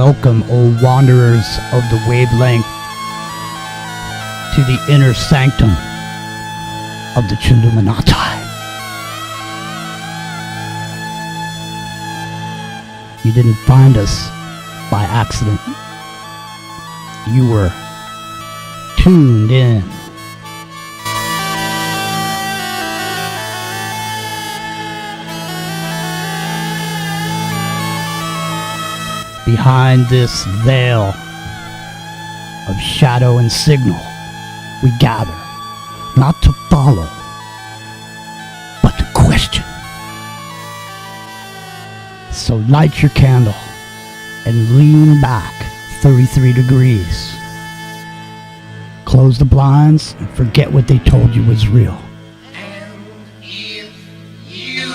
Welcome, O wanderers of the wavelength, to the inner sanctum of the Chilluminatti. You didn't find us by accident. You were tuned in. Behind this veil of shadow and signal, we gather, not to follow, but to question. So light your candle and lean back 33 degrees. Close the blinds and forget what they told you was real. And if you feel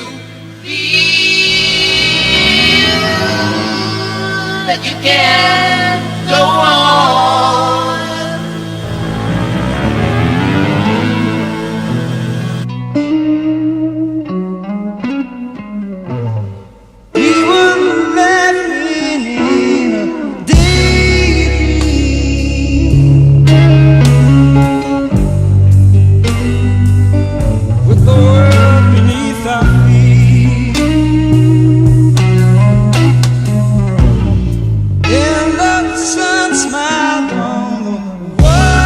that you can't go on, we were living in a daydream with the world beneath our feet. And the sun smiled on the water,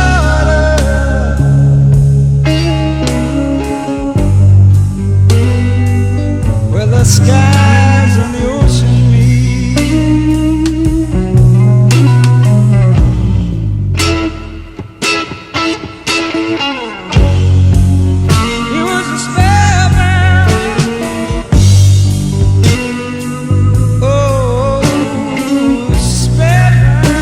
where the skies and the ocean meet. It was a spellbound, oh, spellbound.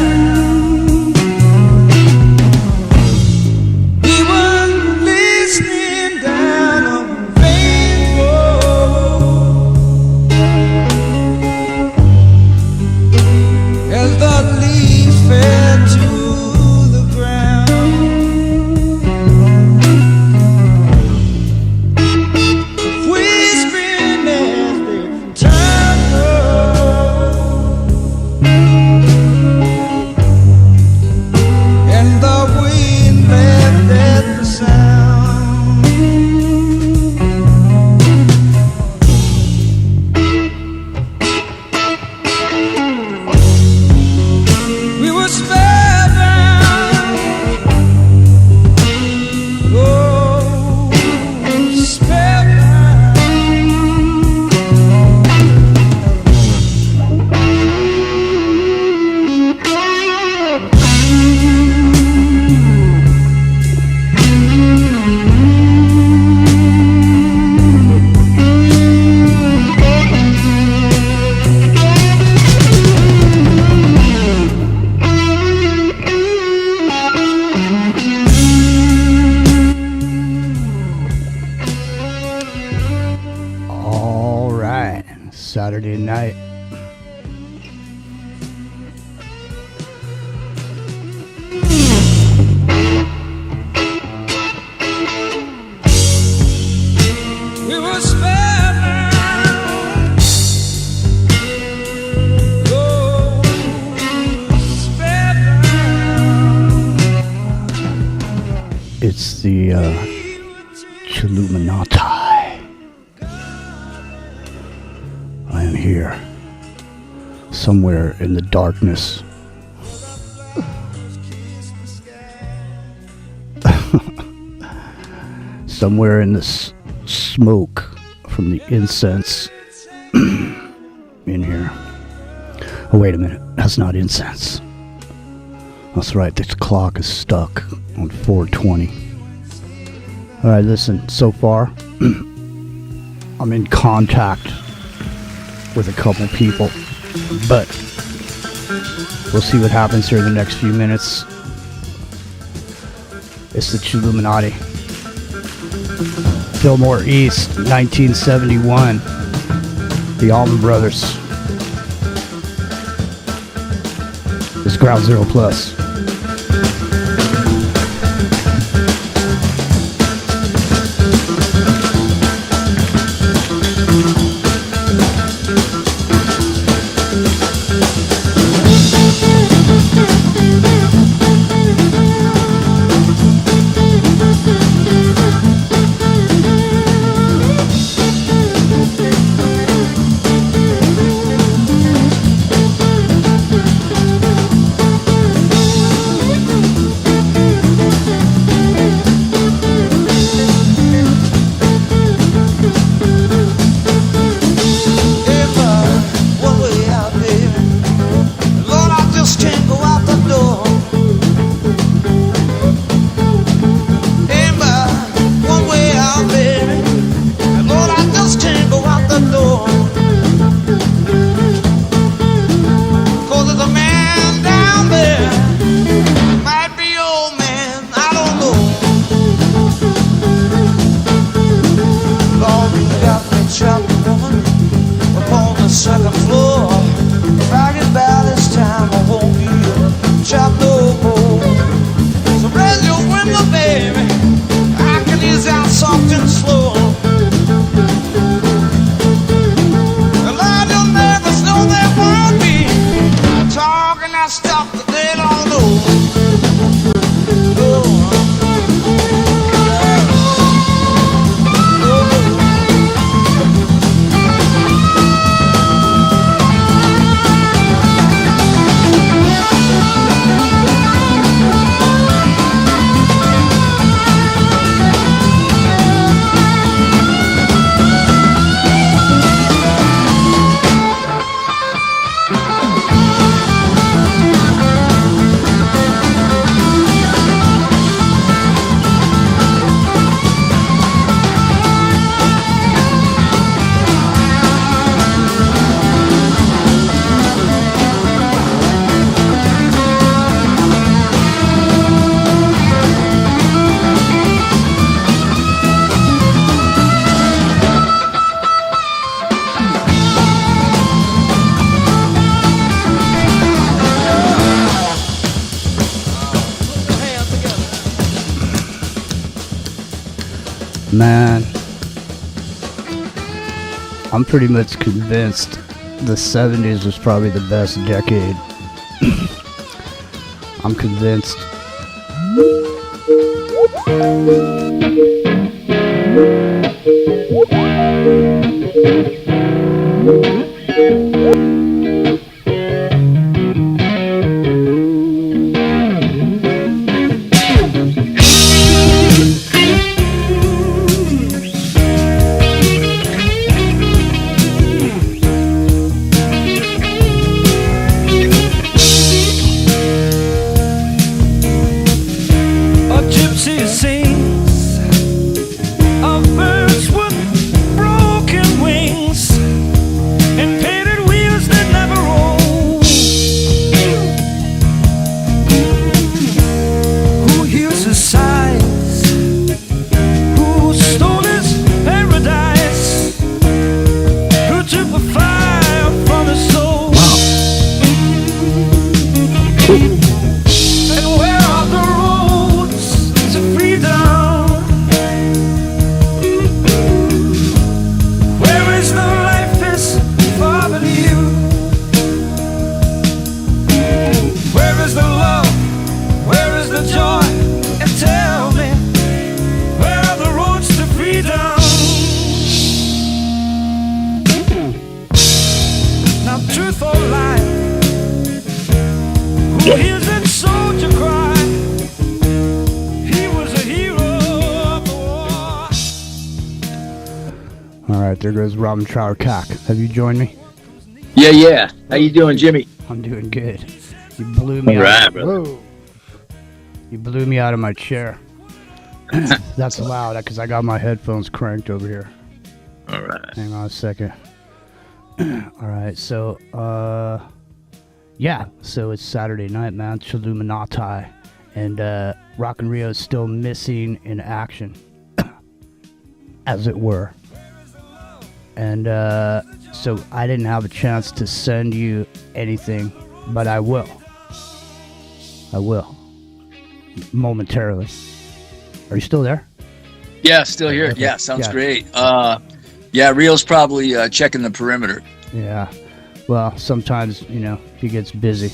We were listening down a rainbow as the leaves fell to the ground. Whispering as they turned and the wind laughed at the sound. We were spellbound, oh, spellbound. All right, Saturday night. We were spellbound, oh, spellbound. It's the Chilluminati. I am here, somewhere in the darkness. Somewhere in this smoke from the incense in here. Oh, wait a minute. That's not incense. That's right. This clock is stuck on 4:20. All right, listen. So far, I'm in contact with a couple people, but we'll see what happens here in the next few minutes. It's the Chilluminati. Fillmore East, 1971. The Allman Brothers. It's Ground Zero Plus. Man, I'm pretty much convinced the 70s was probably the best decade. I'm convinced. There goes Robin Trower Cock. Have you joined me? Yeah. How you doing, Jimmy? I'm doing good. You blew me out. Whoa. You blew me out of my chair. That's loud because I got my headphones cranked over here. All right. Hang on a second. All right. So, So it's Saturday night, man. Chilluminatti. And Rock and Rio is still missing in action, as it were. And so I didn't have a chance to send you anything, but I will. Momentarily. Are you still there? Yeah, still here. Okay. Yeah, sounds great. Rio's probably checking the perimeter. Yeah. Well, sometimes, he gets busy.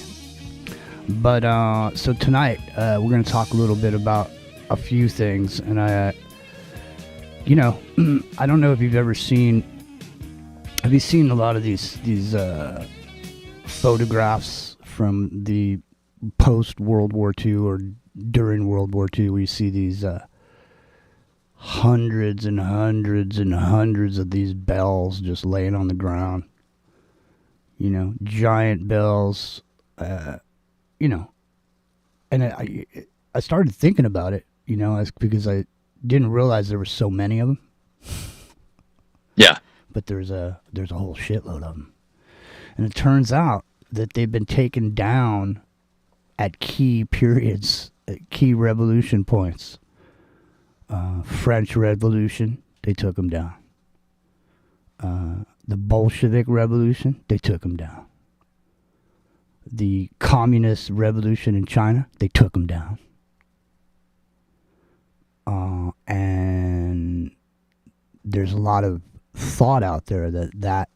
But so tonight, we're going to talk a little bit about a few things. And I don't know if you've ever seen... Have you seen a lot of these photographs from the post-World War II or during World War II where you see these hundreds and hundreds and hundreds of these bells just laying on the ground? Giant bells, And I started thinking about it, because I didn't realize there were so many of them. Yeah. But there's a whole shitload of them. And it turns out that they've been taken down at key periods, at key revolution points. French Revolution, they took them down. The Bolshevik Revolution, they took them down. The Communist Revolution in China, they took them down. And there's a lot of thought out there that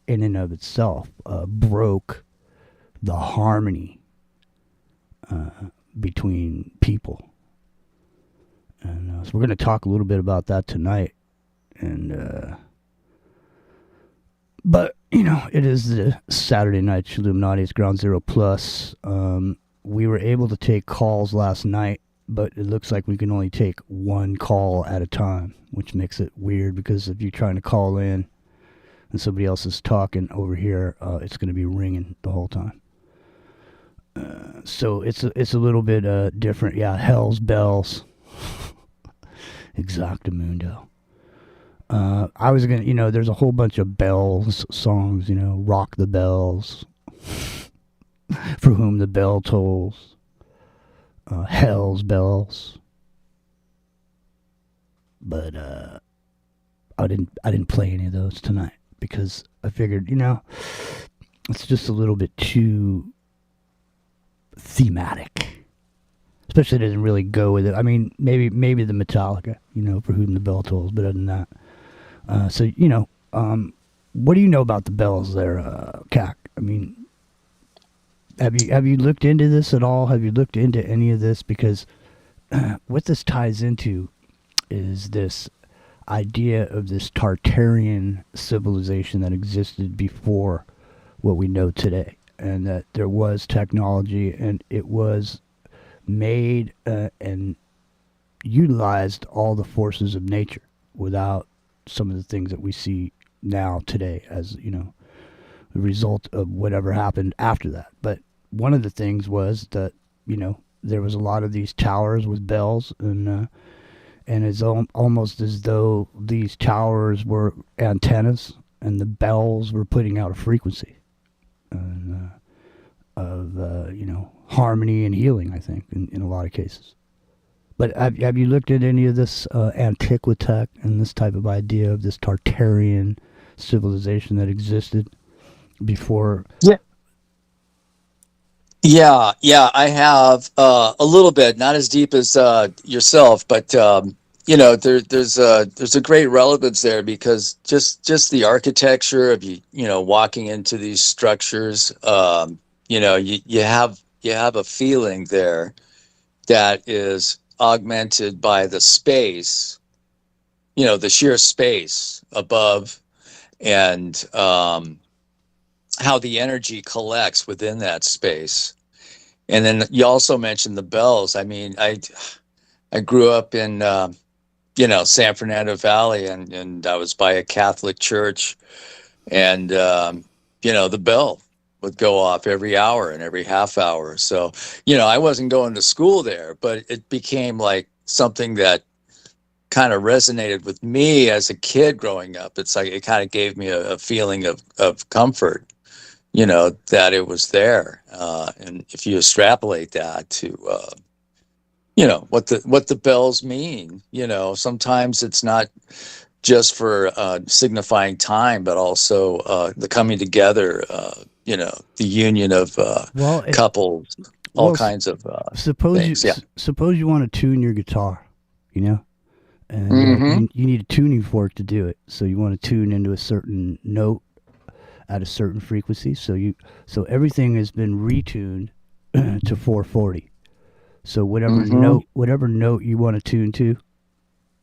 in and of itself broke the harmony between people. And so we're going to talk a little bit about that tonight. And but it is the Saturday night Chilluminatti's Ground Zero Plus. We were able to take calls last night, but it looks like we can only take one call at a time, which makes it weird because if you're trying to call in and somebody else is talking over here, it's going to be ringing the whole time. So it's a little bit different. Yeah, Hell's Bells. Exactamundo. I was going to, there's a whole bunch of bells songs, Rock the Bells, For Whom the Bell Tolls. Hell's Bells, but I didn't play any of those tonight because I figured it's just a little bit too thematic. Especially doesn't really go with it. I mean, maybe the Metallica, For Whom the Bell Tolls, but other than that. So, what do you know about the bells there, CAC? I mean, have you looked into this at all? Have you looked into any of this? Because what this ties into is this idea of this Tartarian civilization that existed before what we know today, and that there was technology and it was made and utilized all the forces of nature without some of the things that we see now today as, the result of whatever happened after that. But one of the things was that, there was a lot of these towers with bells, and it's almost as though these towers were antennas and the bells were putting out a frequency of harmony and healing, I think, in a lot of cases. But have you looked at any of this Antiquitech and this type of idea of this Tartarian civilization that existed before? Yeah, I have a little bit, not as deep as yourself, but there's a great relevance there, because just the architecture of walking into these structures, you have a feeling there that is augmented by the space, the sheer space above, and how the energy collects within that space. And then you also mentioned the bells. I mean, I grew up in San Fernando Valley, and I was by a Catholic church, and the bell would go off every hour and every half hour. So, I wasn't going to school there, but it became like something that kind of resonated with me as a kid growing up. It's like it kind of gave me a feeling of comfort, that it was there. And if you extrapolate that to, what the bells mean, sometimes it's not just for signifying time, but also the coming together, the union of couples, kinds of things. Suppose you want to tune your guitar, and you need a tuning fork to do it. So you want to tune into a certain note at a certain frequency. So everything has been retuned to 440. So whatever note you want to tune to,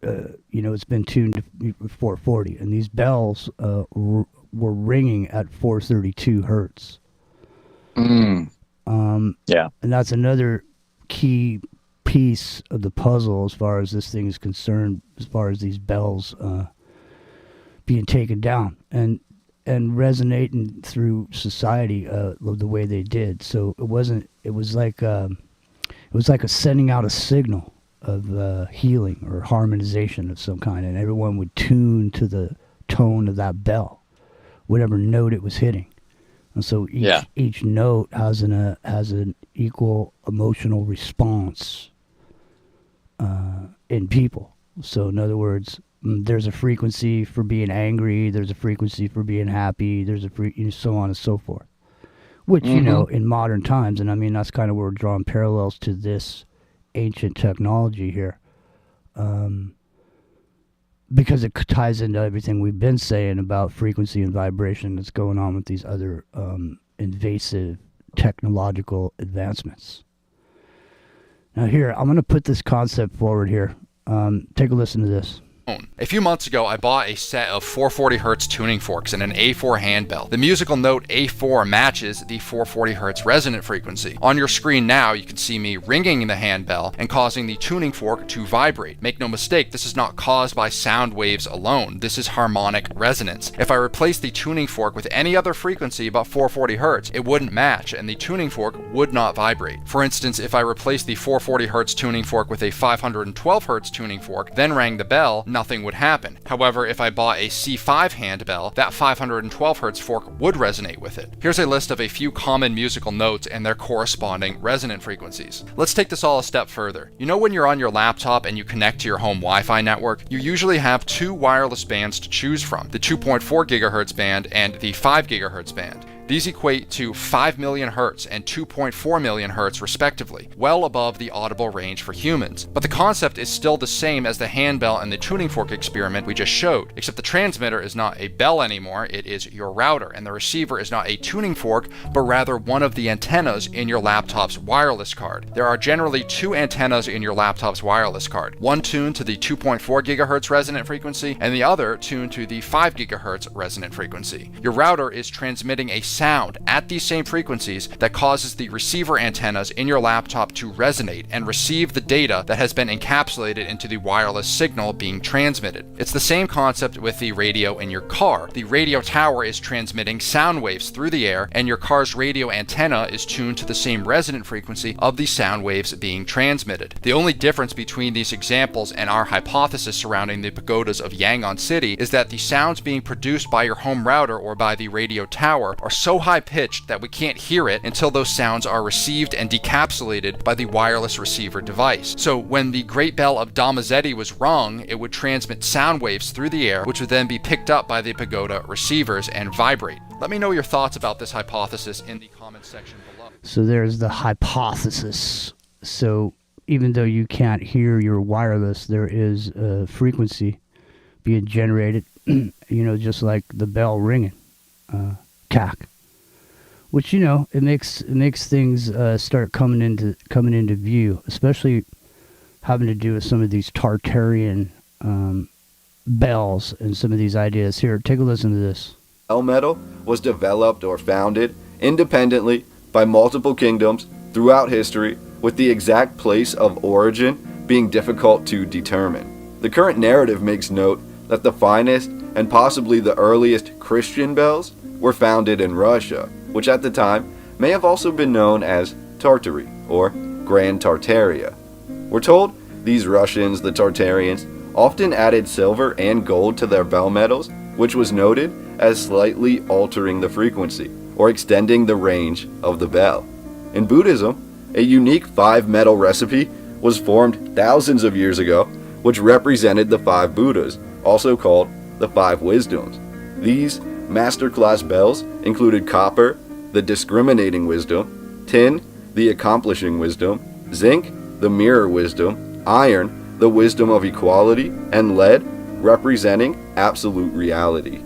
it's been tuned to 440, and these bells were ringing at 432 hertz. And that's another key piece of the puzzle as far as this thing is concerned, as far as these bells being taken down and resonating through society the way they did. So it was like a sending out a signal of healing or harmonization of some kind, and everyone would tune to the tone of that bell, whatever note it was hitting. And so each note has an equal emotional response in people. So in other words, there's a frequency for being angry, there's a frequency for being happy, there's so on and so forth. Which, in modern times, and I mean, that's kind of where we're drawing parallels to this ancient technology here, because it ties into everything we've been saying about frequency and vibration that's going on with these other invasive technological advancements. Now here, I'm going to put this concept forward here. Take a listen to this. A few months ago, I bought a set of 440 Hz tuning forks and an A4 handbell. The musical note A4 matches the 440 Hz resonant frequency. On your screen now, you can see me ringing the handbell and causing the tuning fork to vibrate. Make no mistake, this is not caused by sound waves alone. This is harmonic resonance. If I replace the tuning fork with any other frequency but 440 Hz, it wouldn't match and the tuning fork would not vibrate. For instance, if I replace the 440 Hz tuning fork with a 512 Hz tuning fork, then rang the bell, nothing would happen. However, if I bought a C5 handbell, that 512 Hz fork would resonate with it. Here's a list of a few common musical notes and their corresponding resonant frequencies. Let's take this all a step further. You know when you're on your laptop and you connect to your home Wi-Fi network, you usually have two wireless bands to choose from, the 2.4 GHz band and the 5 GHz band. These equate to 5 million hertz and 2.4 million hertz respectively, well above the audible range for humans. But the concept is still the same as the handbell and the tuning fork experiment we just showed, except the transmitter is not a bell anymore, it is your router, and the receiver is not a tuning fork, but rather one of the antennas in your laptop's wireless card. There are generally two antennas in your laptop's wireless card, one tuned to the 2.4 gigahertz resonant frequency and the other tuned to the 5 gigahertz resonant frequency. Your router is transmitting a sound at these same frequencies that causes the receiver antennas in your laptop to resonate and receive the data that has been encapsulated into the wireless signal being transmitted. It's the same concept with the radio in your car. The radio tower is transmitting sound waves through the air, and your car's radio antenna is tuned to the same resonant frequency of the sound waves being transmitted. The only difference between these examples and our hypothesis surrounding the pagodas of Yangon City is that the sounds being produced by your home router or by the radio tower are so high-pitched that we can't hear it until those sounds are received and decapsulated by the wireless receiver device. So when the Great Bell of Damazetti was rung, it would transmit sound waves through the air, which would then be picked up by the pagoda receivers and vibrate. Let me know your thoughts about this hypothesis in the comments section below. So there's the hypothesis. So even though you can't hear your wireless, there is a frequency being generated, just like the bell ringing, cack. Which, it makes things start coming into view, especially having to do with some of these Tartarian bells and some of these ideas. Here, take a listen to this. Bell metal was developed or founded independently by multiple kingdoms throughout history, with the exact place of origin being difficult to determine. The current narrative makes note that the finest and possibly the earliest Christian bells were founded in Russia, which at the time may have also been known as Tartary or Grand Tartaria. We're told these Russians, the Tartarians, often added silver and gold to their bell metals, which was noted as slightly altering the frequency or extending the range of the bell. In Buddhism, a unique 5-metal recipe was formed thousands of years ago, which represented the 5 Buddhas, also called the 5 Wisdoms. These masterclass bells included copper, the discriminating wisdom, tin, the accomplishing wisdom, zinc, the mirror wisdom, iron, the wisdom of equality, and lead, representing absolute reality.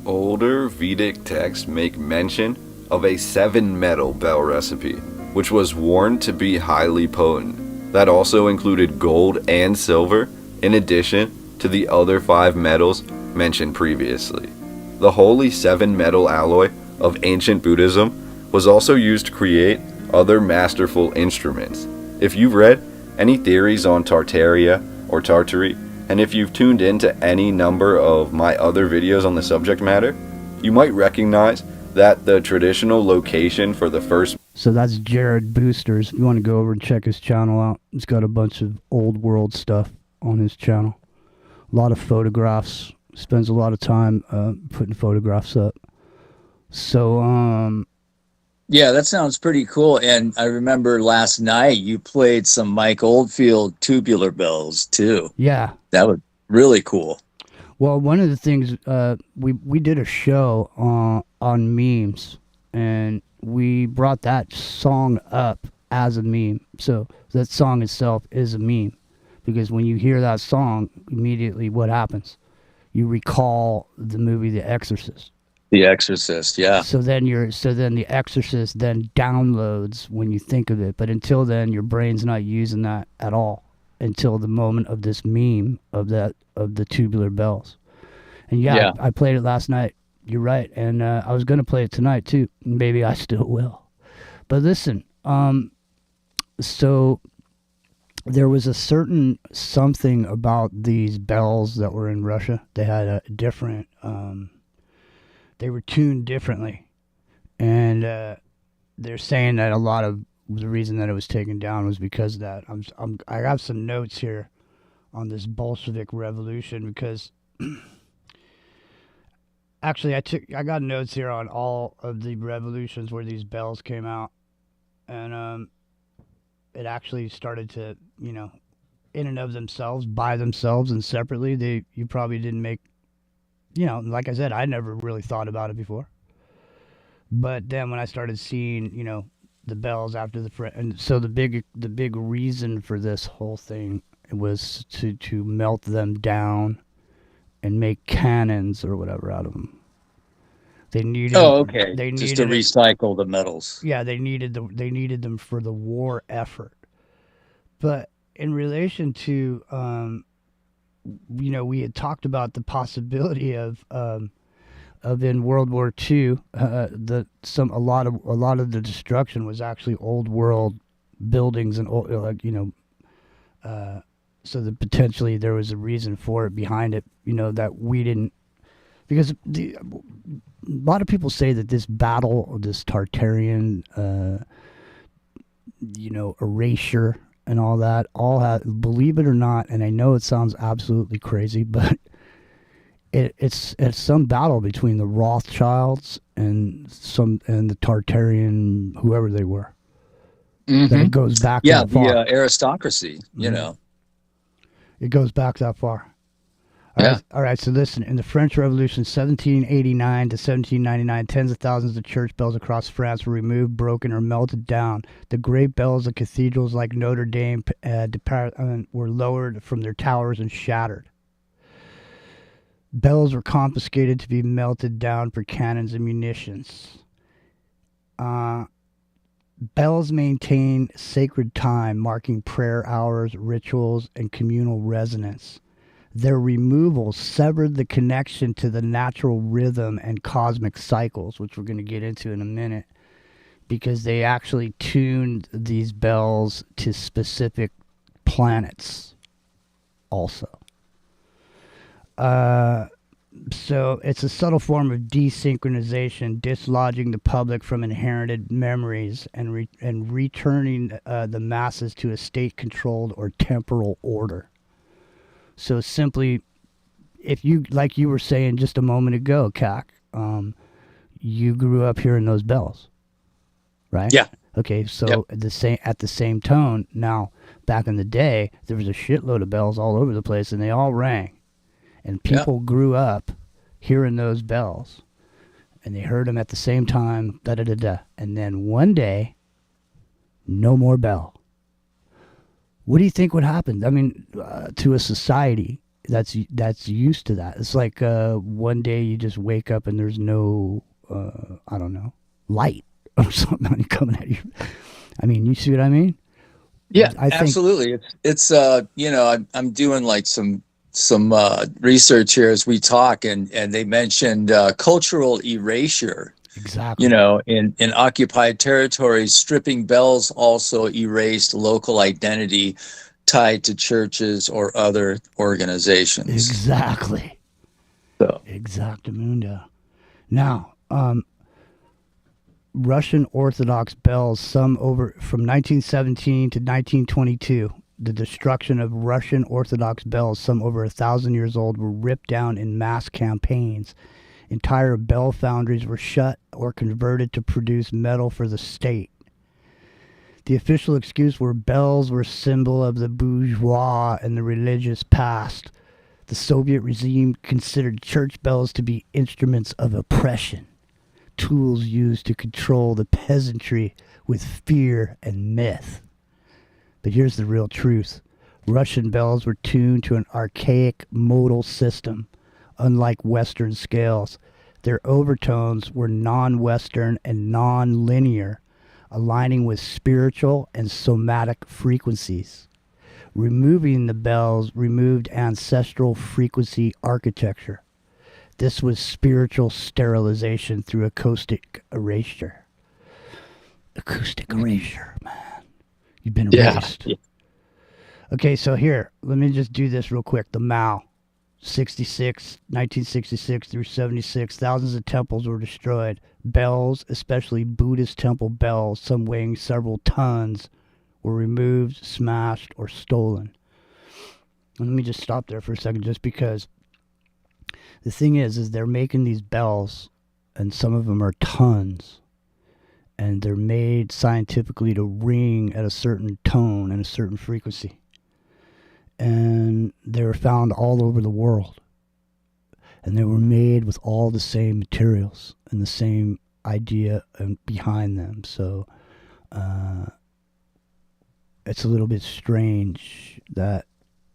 Older Vedic texts make mention of a 7-metal bell recipe, which was warned to be highly potent. That also included gold and silver, in addition to the other 5 metals mentioned previously. The holy 7-metal alloy of ancient Buddhism was also used to create other masterful instruments. If you've read any theories on Tartaria or Tartary, and if you've tuned into any number of my other videos on the subject matter, you might recognize that the traditional location for the first... So that's Jared Boosters. If you want to go over and check his channel out, he's got a bunch of old world stuff on his channel. A lot of photographs. Spends a lot of time putting photographs up. So, Yeah, that sounds pretty cool. And I remember last night you played some Mike Oldfield tubular bells too. Yeah. That was really cool. Well, one of the things, we did a show on memes, and we brought that song up as a meme. So that song itself is a meme, because when you hear that song, immediately what happens? You recall the movie The Exorcist. The Exorcist, yeah. So then The Exorcist then downloads when you think of it, but until then your brain's not using that at all until the moment of this meme of the tubular bells. And yeah. I played it last night. You're right, and I was gonna play it tonight too. Maybe I still will. But listen, so there was a certain something about these bells that were in Russia. They had a different. They were tuned differently, and they're saying that a lot of the reason that it was taken down was because of that. I have some notes here on this Bolshevik revolution, because actually I got notes here on all of the revolutions where these bells came out, and it actually started to, in and of themselves, by themselves and separately, you probably didn't make, like I said, I never really thought about it before. But then when I started seeing, the bells after and so the big reason for this whole thing was to melt them down and make cannons or whatever out of them. They needed. Oh, okay. They Just to needed it. recycle the metals. Yeah, they needed them for the war effort. But in relation to, we had talked about the possibility of in World War II, a lot of the destruction was actually old world buildings and old, so that potentially there was a reason for it behind it, that we didn't, because a lot of people say that this battle, this Tartarian, erasure and all that, believe it or not, and I know it sounds absolutely crazy, but it's some battle between the Rothschilds and the Tartarian, whoever they were. Mm-hmm. That it goes back yeah, that far. The aristocracy, Mm-hmm. It goes back that far. All right, so listen, in the French Revolution, 1789 to 1799, tens of thousands of church bells across France were removed, broken, or melted down. The great bells of cathedrals like Notre Dame were lowered from their towers and shattered. Bells were confiscated to be melted down for cannons and munitions. Bells maintain sacred time, marking prayer hours, rituals, and communal resonance. Their removal severed the connection to the natural rhythm and cosmic cycles, which we're going to get into in a minute, because they actually tuned these bells to specific planets also. So it's a subtle form of desynchronization, dislodging the public from inherited memories and returning the masses to a state-controlled or temporal order. So simply, if you, like you were saying just a moment ago, Kak, you grew up hearing those bells, right? Yeah. Okay, so at the same tone. Now, back in the day, there was a shitload of bells all over the place, and they all rang. And people grew up hearing those bells, and they heard them at the same time, da-da-da-da. And then one day, no more bell. What do you think would happen? I mean, to a society that's used to that. It's like one day you just wake up and there's no, I don't know, light or something coming at you. I mean, you see what I mean? Yeah, I think, absolutely. It's I'm doing like some research here as we talk, and they mentioned cultural erasure. Exactly. In occupied territories, stripping bells also erased local identity tied to churches or other organizations. Exactly. So. Exactamundo. Now, Russian Orthodox bells, some over from 1917 to 1922. The destruction of Russian Orthodox bells, some over 1,000 years old, were ripped down in mass campaigns. Entire bell foundries were shut or converted to produce metal for the state. The official excuse were bells were a symbol of the bourgeois and the religious past. The Soviet regime considered church bells to be instruments of oppression, tools used to control the peasantry with fear and myth. But here's the real truth. Russian bells were tuned to an archaic modal system. Unlike Western scales, their overtones were non-Western and non-linear, aligning with spiritual and somatic frequencies. Removing the bells removed ancestral frequency architecture. This was spiritual sterilization through acoustic erasure. Acoustic erasure, man. You've been erased. Yeah. Okay, so here, let me just do this real quick. The Mao. 1966 through 76, thousands of temples were destroyed. Bells, especially Buddhist temple bells, some weighing several tons, were removed, smashed, or stolen. And let me just stop there for a second, just because the thing is they're making these bells, and some of them are tons, and they're made scientifically to ring at a certain tone and a certain frequency. And they were found all over the world. And they were made with all the same materials and the same idea behind them. So it's a little bit strange that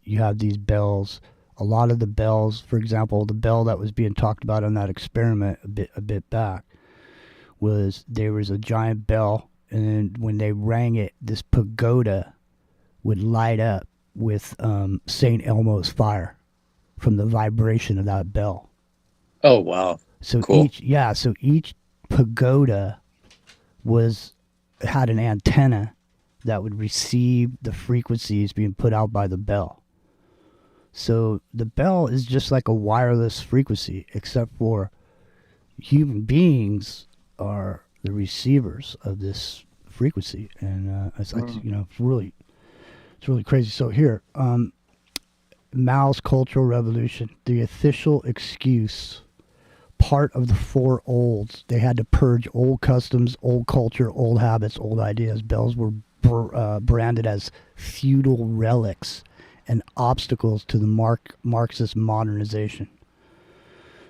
you have these bells. A lot of the bells, for example, the bell that was being talked about on that experiment a bit back, there was a giant bell, and then when they rang it, this pagoda would light up with St. Elmo's fire from the vibration of that bell. Oh, wow. So Cool. each pagoda had an antenna that would receive the frequencies being put out by the bell. So the bell is just like a wireless frequency, except for human beings are the receivers of this frequency, and it's really crazy. So here, Mao's Cultural Revolution, the official excuse, part of the four olds. They had to purge old customs, old culture, old habits, old ideas. Bells were branded as feudal relics and obstacles to the Marxist modernization.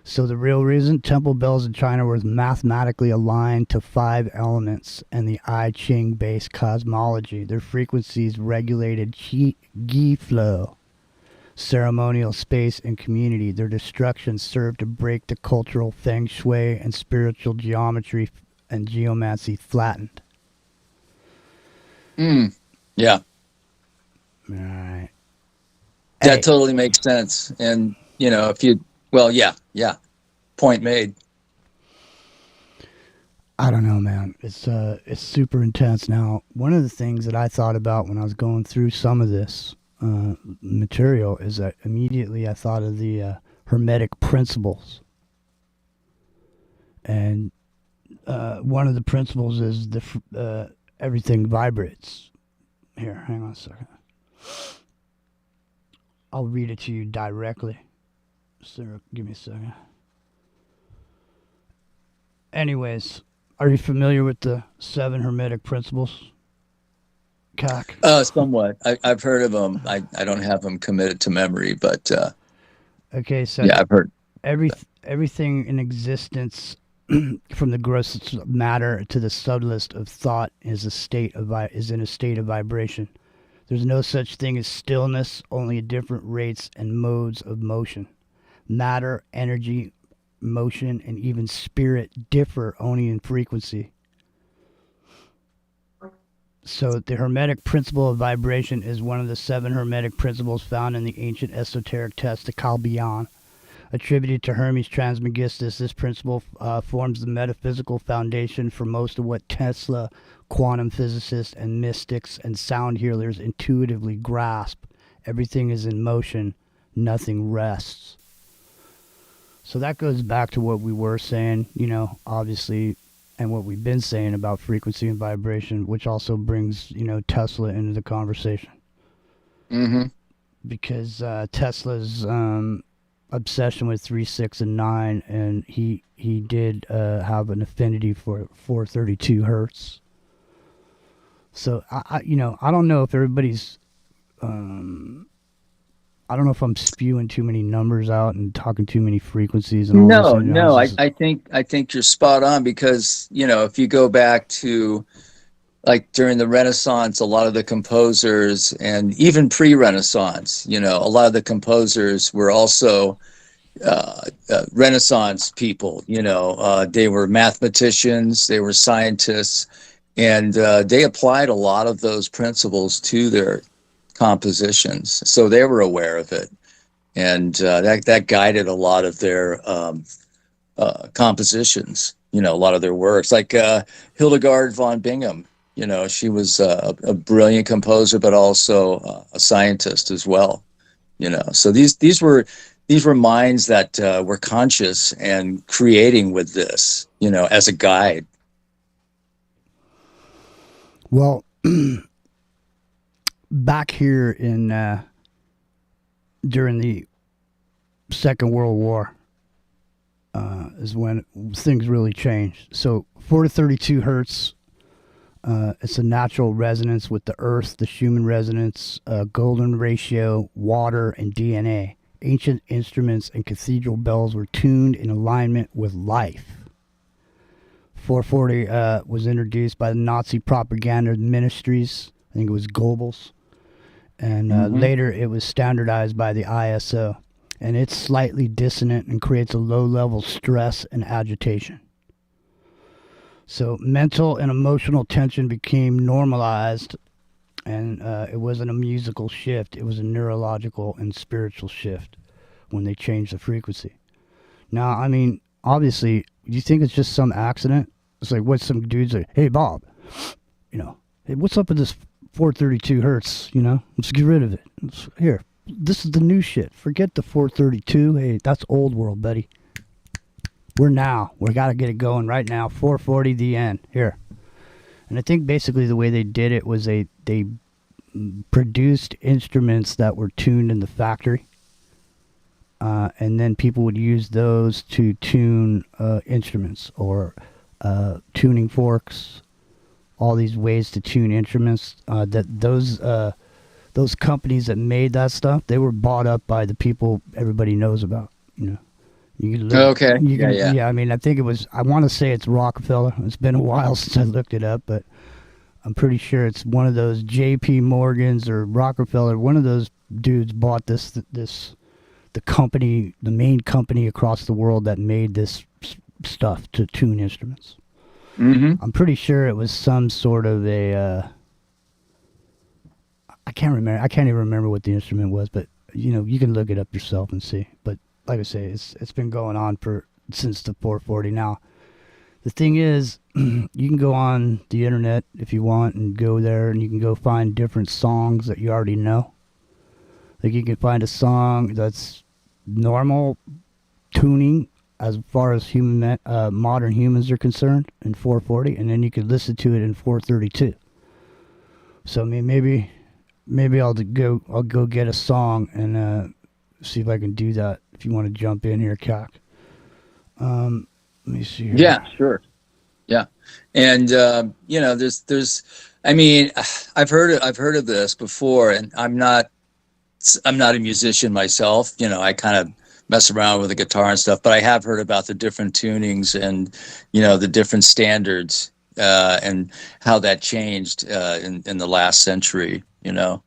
So the real reason, temple bells in China were mathematically aligned to 5 elements and the I Ching-based cosmology. Their frequencies regulated qi flow, ceremonial space, and community. Their destruction served to break the cultural feng shui and spiritual geometry and geomancy flattened. Yeah. All right. That totally makes sense. And, yeah. Point made. I don't know, man. It's super intense. Now, one of the things that I thought about when I was going through some of this material is that immediately I thought of the hermetic principles. And one of the principles is everything vibrates. Here, hang on a second. I'll read it to you directly. Sarah, give me a second. Anyways, are you familiar with the 7 hermetic principles, Cac? Somewhat. I've heard of them. I don't have them committed to memory, but okay, so yeah, I've heard. Everything in existence, from the grossest matter to the subtlest of thought, is in a state of vibration. There's no such thing as stillness, only different rates and modes of motion. Matter, energy, motion, and even spirit differ only in frequency. So the Hermetic principle of vibration is one of the 7 Hermetic principles found in the ancient esoteric text, the Kalbian. Attributed to Hermes Trismegistus, this principle forms the metaphysical foundation for most of what Tesla, quantum physicists, and mystics and sound healers intuitively grasp. Everything is in motion, nothing rests. So that goes back to what we were saying, obviously, and what we've been saying about frequency and vibration, which also brings, Tesla into the conversation. Mm-hmm. Because Tesla's obsession with 3, 6, and 9, and he did have an affinity for 432 hertz. So I don't know if everybody's I don't know if I'm spewing too many numbers out and talking too many frequencies and all this. No, I think you're spot on, because if you go back to like during the Renaissance, a lot of the composers, and even pre-Renaissance, a lot of the composers were also Renaissance people. They were mathematicians, they were scientists, and they applied a lot of those principles to their compositions, so they were aware of it, and that guided a lot of their compositions. A lot of their works, like Hildegard von Bingen. She was a brilliant composer, but also a scientist as well. So these were minds that were conscious and creating with this, as a guide. Well, back here in during the Second World War is when things really changed. So 4 to 32 hertz, it's a natural resonance with the earth, the Schumann resonance, golden ratio, water, and DNA. Ancient instruments and cathedral bells were tuned in alignment with life. 440 was introduced by the Nazi propaganda ministries. I think it was Goebbels. And later it was standardized by the ISO. And it's slightly dissonant and creates a low-level stress and agitation. So mental and emotional tension became normalized, and it wasn't a musical shift. It was a neurological and spiritual shift when they changed the frequency. Now, I mean, obviously, you think it's just some accident? It's like what some dudes like, hey, Bob, you know, hey, what's up with this 432 hertz, you know? Let's get rid of it. Here, this is the new shit. Forget the 432. Hey, that's old world, buddy. We got to get it going right now. 440, the end. Here. And I think basically the way they did it was they produced instruments that were tuned in the factory. And then people would use those to tune instruments or tuning forks, all these ways to tune instruments. Those companies that made that stuff, they were bought up by the people everybody knows about, you know. You can look, Okay. Yeah, I mean, I think it was, I want to say it's Rockefeller. It's been a while since I looked it up, but I'm pretty sure it's one of those J.P. Morgans or Rockefeller. One of those dudes bought the company, the main company across the world that made this stuff to tune instruments. I'm pretty sure it was some sort of a, I can't even remember what the instrument was, but you know, you can look it up yourself and see. But like I say, it's been going on since the 440. Now, the thing is, you can go on the internet if you want and go there, and you can go find different songs that you already know. Like you can find a song that's normal tuning as far as modern humans are concerned in 440, and then you could listen to it in 432. So I mean, maybe I'll go get a song and see if I can do that. If you want to jump in here, Cac. Let me see here. Yeah, sure. Yeah, and you know, there's, I mean, I've heard of this before, and I'm not a musician myself. You know, I kind of mess around with the guitar and stuff, but I have heard about the different tunings and, you know, the different standards and how that changed in the last century. You know.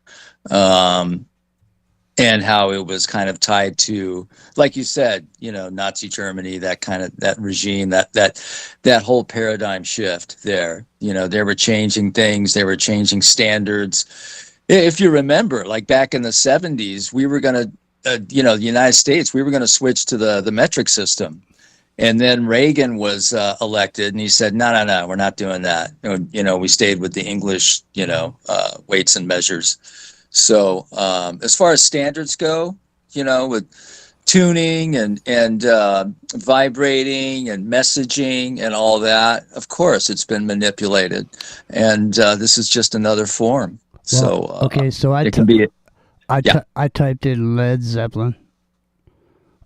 And how it was kind of tied to, like you said, you know, Nazi Germany, that regime, that whole paradigm shift there. You know, they were changing things, they were changing standards. If you remember, like back in the 70s, we were going to, you know, the United States, we were going to switch to the metric system. And then Reagan was elected, and he said, no, we're not doing that. You know, we stayed with the English, you know, weights and measures. So as far as standards go, you know, with tuning and vibrating and messaging and all that, of course, it's been manipulated. And this is just another form. Well, okay, so I typed in Led Zeppelin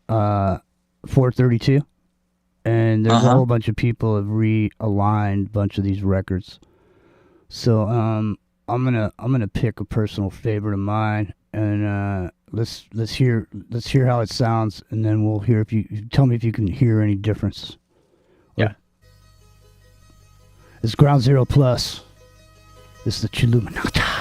432. And there's a whole bunch of people have realigned a bunch of these records. So I'm gonna pick a personal favorite of mine, and let's hear how it sounds, and then we'll hear if you tell me if you can hear any difference. Yeah. It's Ground Zero Plus. This is the Chilluminatti.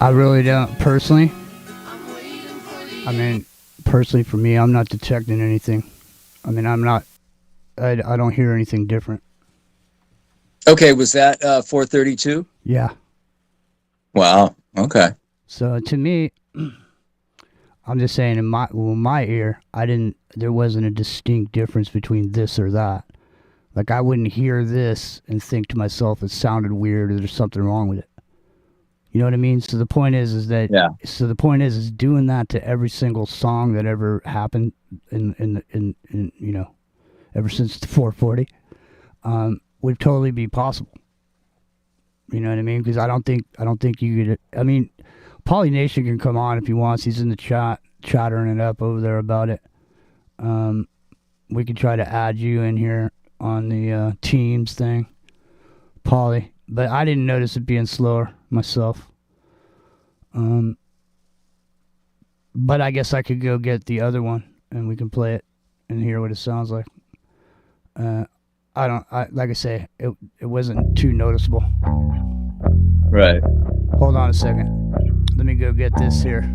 I really don't, personally. I mean, personally for me, I'm not detecting anything. I mean, I don't hear anything different. Okay, was that 432? Yeah. Wow. Okay. So to me, I'm just saying in my ear, there wasn't a distinct difference between this or that. Like I wouldn't hear this and think to myself it sounded weird or there's something wrong with it. You know what I mean? So the point is that doing that to every single song that ever happened in you know, ever since the 440, would totally be possible. You know what I mean? Because I don't think you could. I mean, Pauly Nation can come on if he wants. He's in the chat, chattering it up over there about it. We could try to add you in here on the Teams thing, Pauly. But I didn't notice it being slower myself. But I guess I could go get the other one and we can play it and hear what it sounds like. Like I say, it wasn't too noticeable. Right. Hold on a second. Let me go get this here.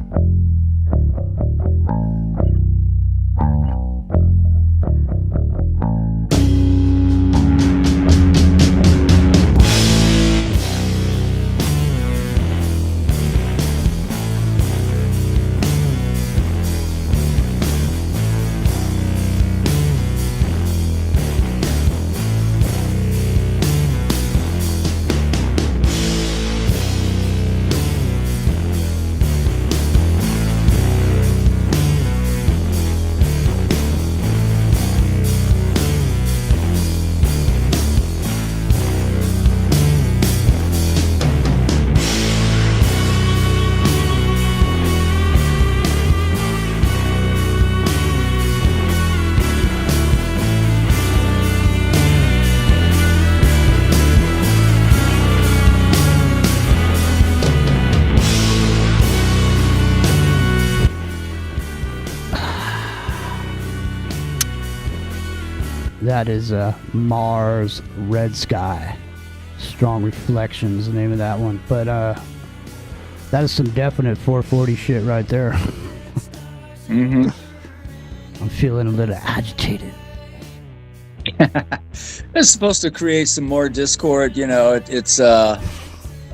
That is Mars Red Sky. Strong Reflections, the name of that one. But that is some definite 440 shit right there. Mm-hmm. I'm feeling a little agitated. It's supposed to create some more discord. You know, it's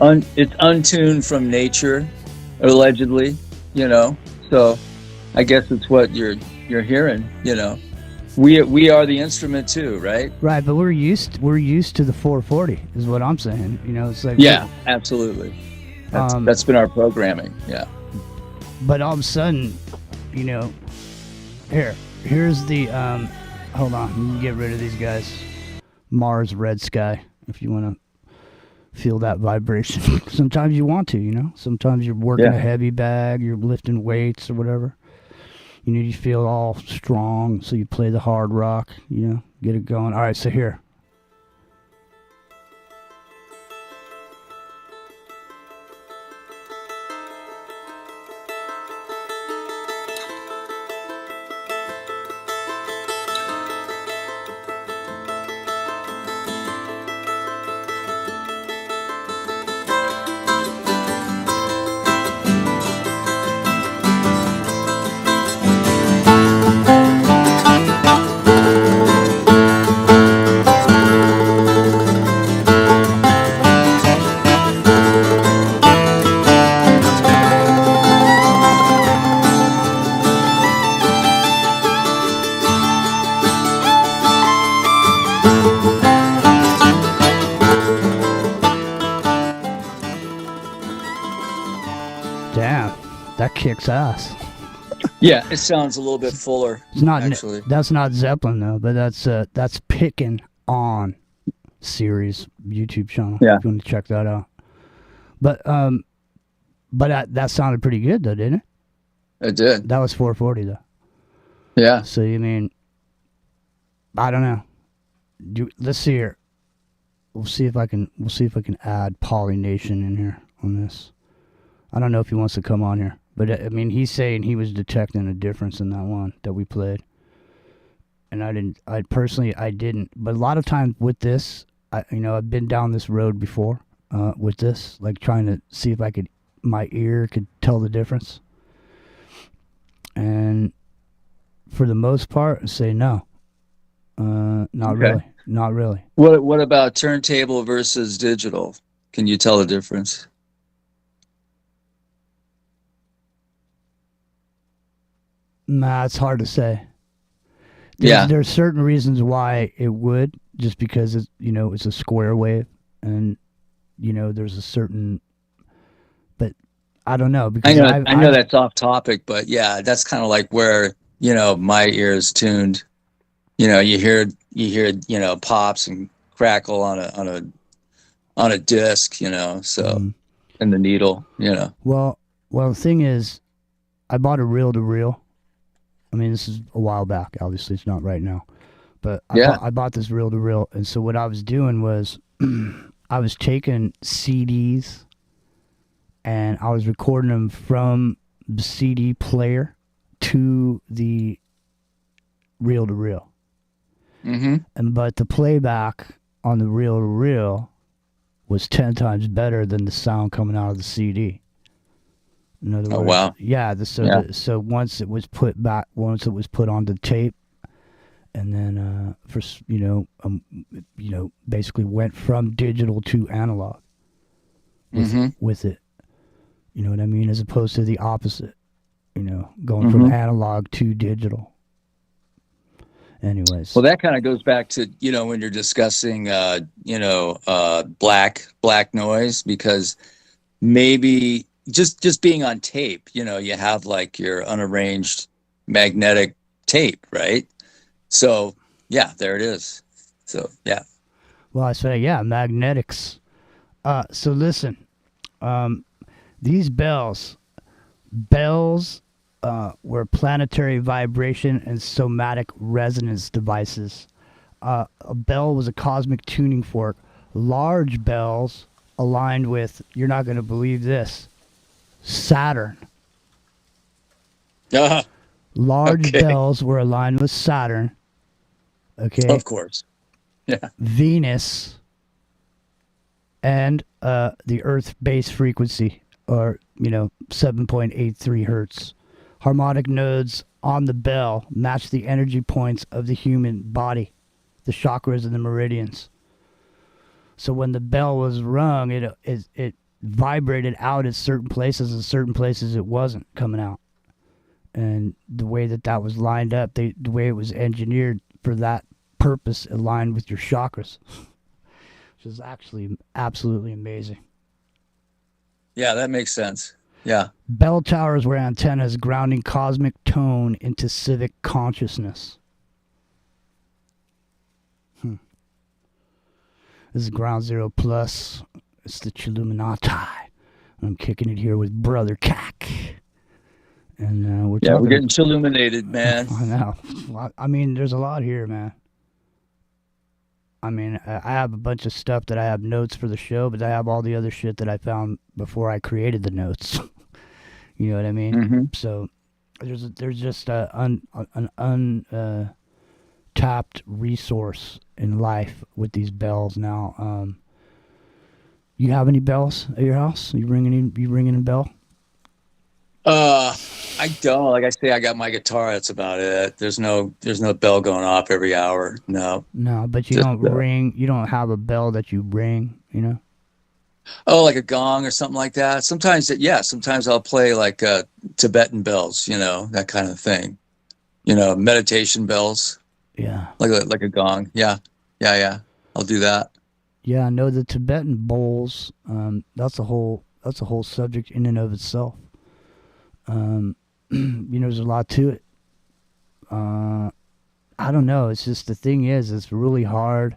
untuned from nature, allegedly. You know, so I guess it's what you're hearing. You know. We are the instrument too, right? Right, but we're used to the 440 is what I'm saying. You know, it's like absolutely. That's been our programming. Yeah. But all of a sudden, you know, here's the hold on, let me get rid of these guys. Mars Red Sky, if you want to feel that vibration. Sometimes you want to, you know. Sometimes you're working a heavy bag, you're lifting weights or whatever. You know, you feel all strong, so you play the hard rock, you know, get it going. All right, so here. Kicks ass. Yeah, it sounds a little bit fuller. It's not actually. That's not Zeppelin though, but that's Picking On series YouTube channel. Yeah, if you want to check that out. But that sounded pretty good though, didn't it? It did. That was 440 though. Yeah. So you mean, I don't know. Let's see here. We'll see if I can add Pauly Nation in here on this. I don't know if he wants to come on here. But, I mean, he's saying he was detecting a difference in that one that we played. And I didn't. But a lot of times with this, I've been down this road before with this, like trying to see if my ear could tell the difference. And for the most part, I say no. Not really. Not really. What about turntable versus digital? Can you tell the difference? Nah, it's hard to say. There's certain reasons why it would, just because it's a square wave, and there's a certain, but I don't know, because I know that's off topic, but yeah, that's kind of like where my ear is tuned. You hear pops and crackle on a disc, so and the needle, Well, the thing is, I bought a reel-to-reel. I mean, this is a while back. Obviously, it's not right now. But I bought this reel-to-reel, and so what I was doing was I was taking CDs, and I was recording them from the CD player to the reel-to-reel. But the playback on the reel-to-reel was 10 times better than the sound coming out of the CD. In other words, wow. Yeah. So once it was put on the tape, and then basically went from digital to analog with it. You know what I mean? As opposed to the opposite. Going from analog to digital. Anyways. Well, that kind of goes back to when you're discussing black noise, because maybe just being on tape, you have like your unarranged magnetic tape, right? So yeah, there it is. So yeah. Well, I say magnetics. So listen, these bells were planetary vibration and somatic resonance devices. A bell was a cosmic tuning fork. Large bells aligned with, you're not going to believe this, Saturn. Large bells were aligned with Saturn. Okay. Of course. Yeah. Venus and the Earth base frequency, or 7.83 hertz. Harmonic nodes on the bell match the energy points of the human body, the chakras and the meridians. So when the bell was rung, it vibrated out at certain places, and certain places it wasn't coming out. And the way that was lined up, the way it was engineered for that purpose, aligned with your chakras, which is actually absolutely amazing. Yeah, that makes sense. Yeah. Bell towers were antennas grounding cosmic tone into civic consciousness. This is Ground Zero Plus. It's the Chilluminatti. I'm kicking it here with Brother Cack. And we're getting Chilluminated, man. I know. I mean, there's a lot here, man. I mean, I have a bunch of stuff that I have notes for the show, but I have all the other shit that I found before I created the notes. You know what I mean? So there's just an untapped resource in life with these bells now. You have any bells at your house? You ringing a bell? I don't. Like I say, I got my guitar. That's about it. There's no bell going off every hour. No. No, but you don't ring. You don't have a bell that you ring. Oh, like a gong or something like that. Sometimes I'll play like Tibetan bells. That kind of thing. Meditation bells. Yeah. Like a gong. Yeah. I'll do that. Yeah, I know the Tibetan bowls. That's a whole subject in and of itself. There's a lot to it. I don't know. It's just, the thing is, it's really hard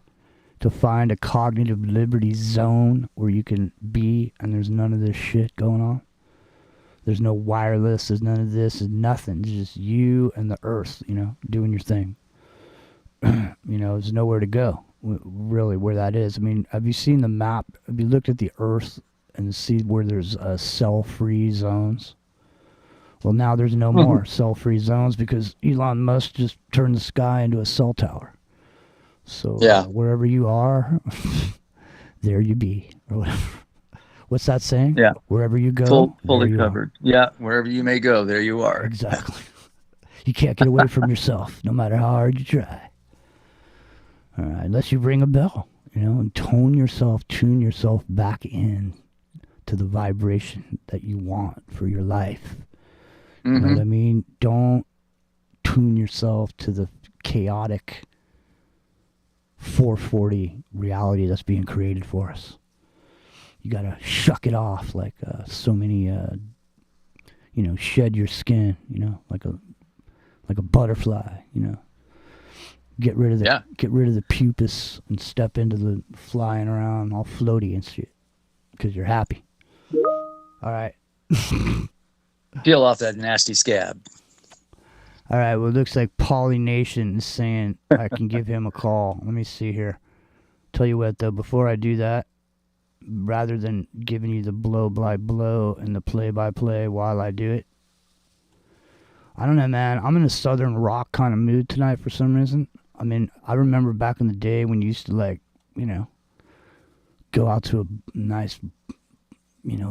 to find a cognitive liberty zone where you can be, and there's none of this shit going on. There's no wireless. There's none of this. There's nothing. It's just you and the earth, doing your thing. There's nowhere to go, really, where that is. I mean, have you seen the map? Have you looked at the earth and see where there's cell-free zones? Well, now there's no more cell-free zones because Elon Musk just turned the sky into a cell tower. So Yeah. wherever you are, there you be, or whatever. What's that saying? Yeah. Wherever you go, there Fully you covered. Yeah, wherever you may go, there you are. are. Exactly. You can't get away from yourself, no matter how hard you try. All right, unless you ring a bell, and tune yourself back in to the vibration that you want for your life. You know what I mean? Don't tune yourself to the chaotic 440 reality that's being created for us. You gotta shuck it off like so many, shed your skin, like a butterfly, Get rid of the pupus and step into the flying around all floaty and shit because you're happy. All right. Peel off that nasty scab. All right. Well, it looks like Polynation is saying I can give him a call. Let me see here. Tell you what, though, before I do that, rather than giving you the blow by blow and the play by play while I do it, I don't know, man. I'm in a southern rock kind of mood tonight for some reason. I mean, I remember back in the day when you used to, go out to a nice,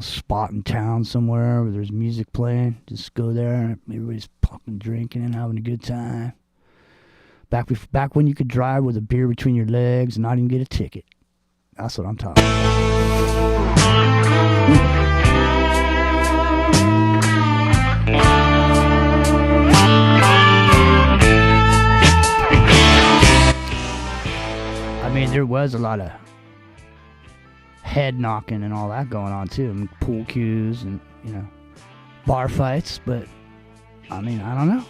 spot in town somewhere where there's music playing. Just go there and everybody's fucking drinking and having a good time. Back when you could drive with a beer between your legs and not even get a ticket. That's what I'm talking about. I mean, there was a lot of head knocking and all that going on too, and pool cues and bar fights. But I mean, I don't know.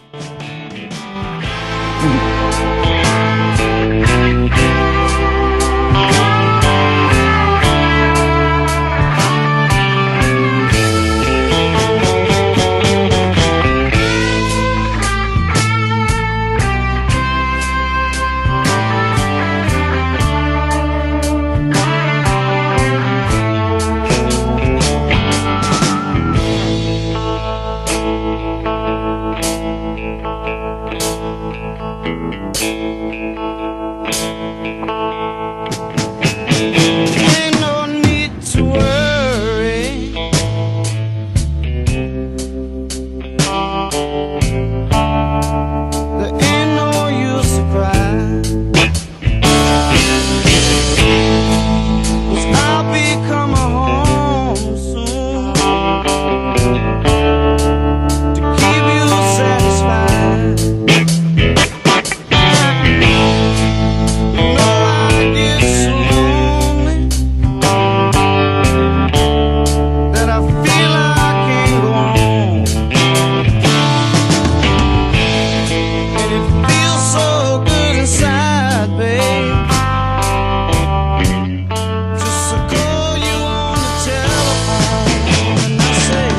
Ain't no need to worry. There ain't no use to cry. 'Cause I'll be coming home soon to keep you satisfied. You know I get so lonely that I feel I can't go on, and it feels so good inside, babe, just to call you on the telephone and I say,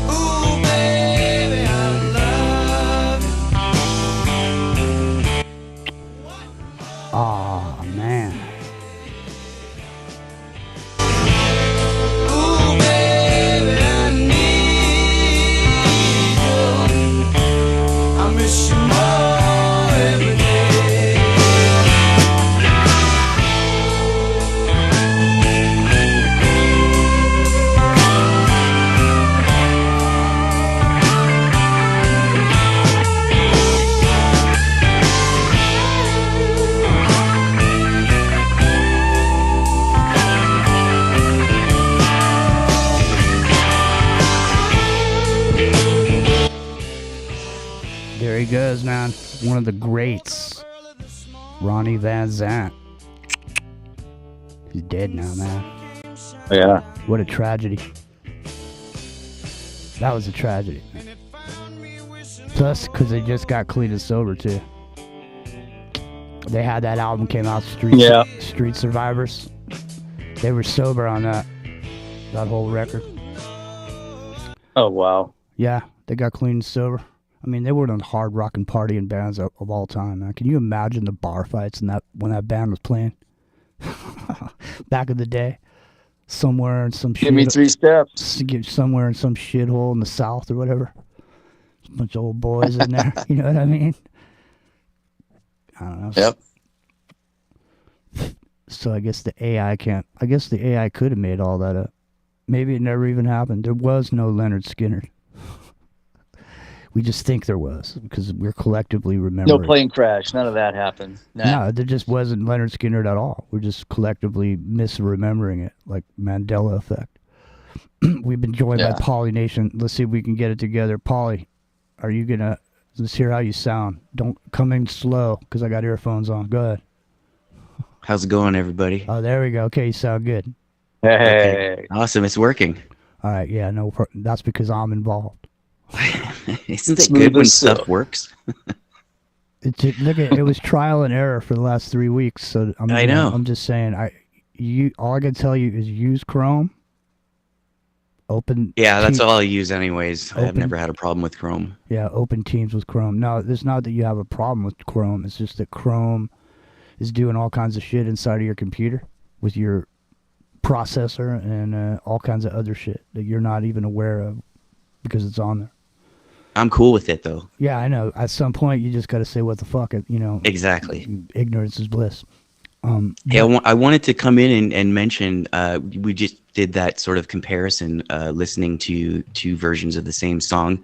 ooh baby, I love you. Aw, man. Ooh, baby, I need you. I miss you more every day. There he goes, man. One of the greats. Ronnie Van Zant. He's dead now, man. Yeah. What a tragedy. That was a tragedy. Plus, because they just got clean and sober, too. They had that album came out, Street Survivors. They were sober on that whole record. Oh, wow. Yeah, they got clean and sober. I mean, they were one of the hard rockin' partying bands of all time, man. Can you imagine the bar fights and when that band was playing? Back in the day. Somewhere in some Give me 3 steps. somewhere in some shithole in the South or whatever. A bunch of old boys in there. You know what I mean? I don't know. Yep. So I guess the AI can't. I guess the AI could have made all that up. Maybe it never even happened. There was no Leonard Skinner. We just think there was because we're collectively No remembering. plane crash. None of that happened. Nah. No, there just wasn't Leonard Skinner at all. We're just collectively misremembering it, like Mandela effect. We've been joined by Yeah. Polly Nation. Let's see if we can get it together. Polly, are you gonna? Let's hear how you sound. Don't come in slow because I got earphones on. Go ahead. How's it going, everybody? Oh, there we go. Okay, you sound good. Hey. Awesome, it's working. All right, yeah, no, that's because I'm involved. Isn't it Smooth good when as silk. stuff works? Look at it was trial and error for the last 3 weeks. So I know. I'm just saying, all I can tell you is use Chrome. Open. Yeah, that's all I use anyways. I've Open- never had a problem with Chrome. Yeah, open Teams with Chrome. No, it's not that you have a problem with Chrome. It's just that Chrome is doing all kinds of shit inside of your computer with your processor and all kinds of other shit that you're not even aware of because it's on there. I'm cool with it though. Yeah, I know. At some point, you just got to say what the fuck, Exactly. Ignorance is bliss. Hey, I wanted to come in and mention we just did that sort of comparison, listening to two versions of the same song.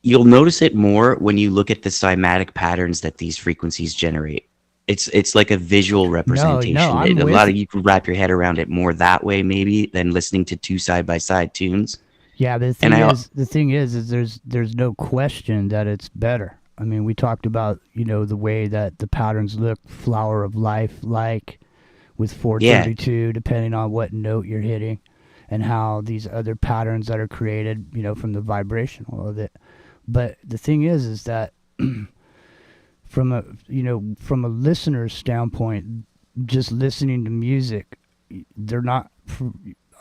You'll notice it more when you look at the cymatic patterns that these frequencies generate. It's like a visual representation. I'm A with lot of you could wrap your head around it more that way maybe than listening to two side by side tunes. Yeah, but the thing is there's no question that it's better. I mean, we talked about, the way that the patterns look, flower of life, like with 432, depending on what note you're hitting, and how these other patterns that are created, from the vibrational of it. But the thing is that from a listener's standpoint, just listening to music, they're not,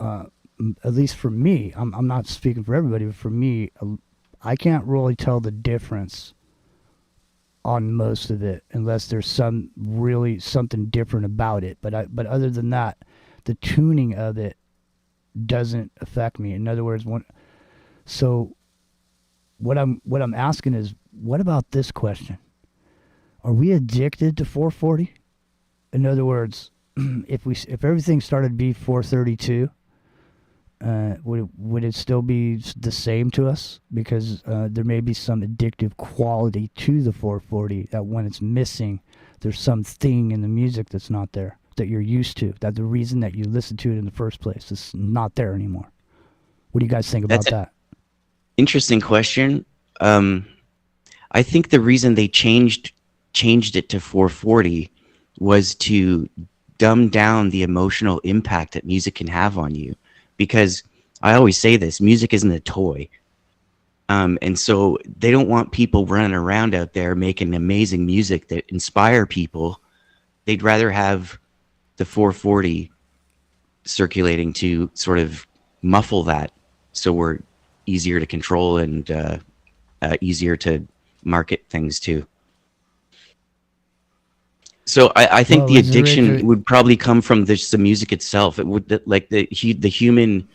at least for me, I'm not speaking for everybody, but for me, I can't really tell the difference on most of it unless there's something different about it. But other than that, the tuning of it doesn't affect me. In other words, what I'm asking is, what about this question? Are we addicted to 440? In other words, if everything started to be 432, would it still be the same to us? Because there may be some addictive quality to the 440 that when it's missing, there's something in the music that's not there that you're used to. That the reason that you listen to it in the first place is not there anymore. What do you guys think about that? Interesting question. I think the reason they changed it to 440 was to dumb down the emotional impact that music can have on you. Because I always say this, music isn't a toy. And so they don't want people running around out there making amazing music that inspire people. They'd rather have the 440 circulating to sort of muffle that, so we're easier to control and easier to market things to. So I think the addiction would probably come from the music itself. It would, like the human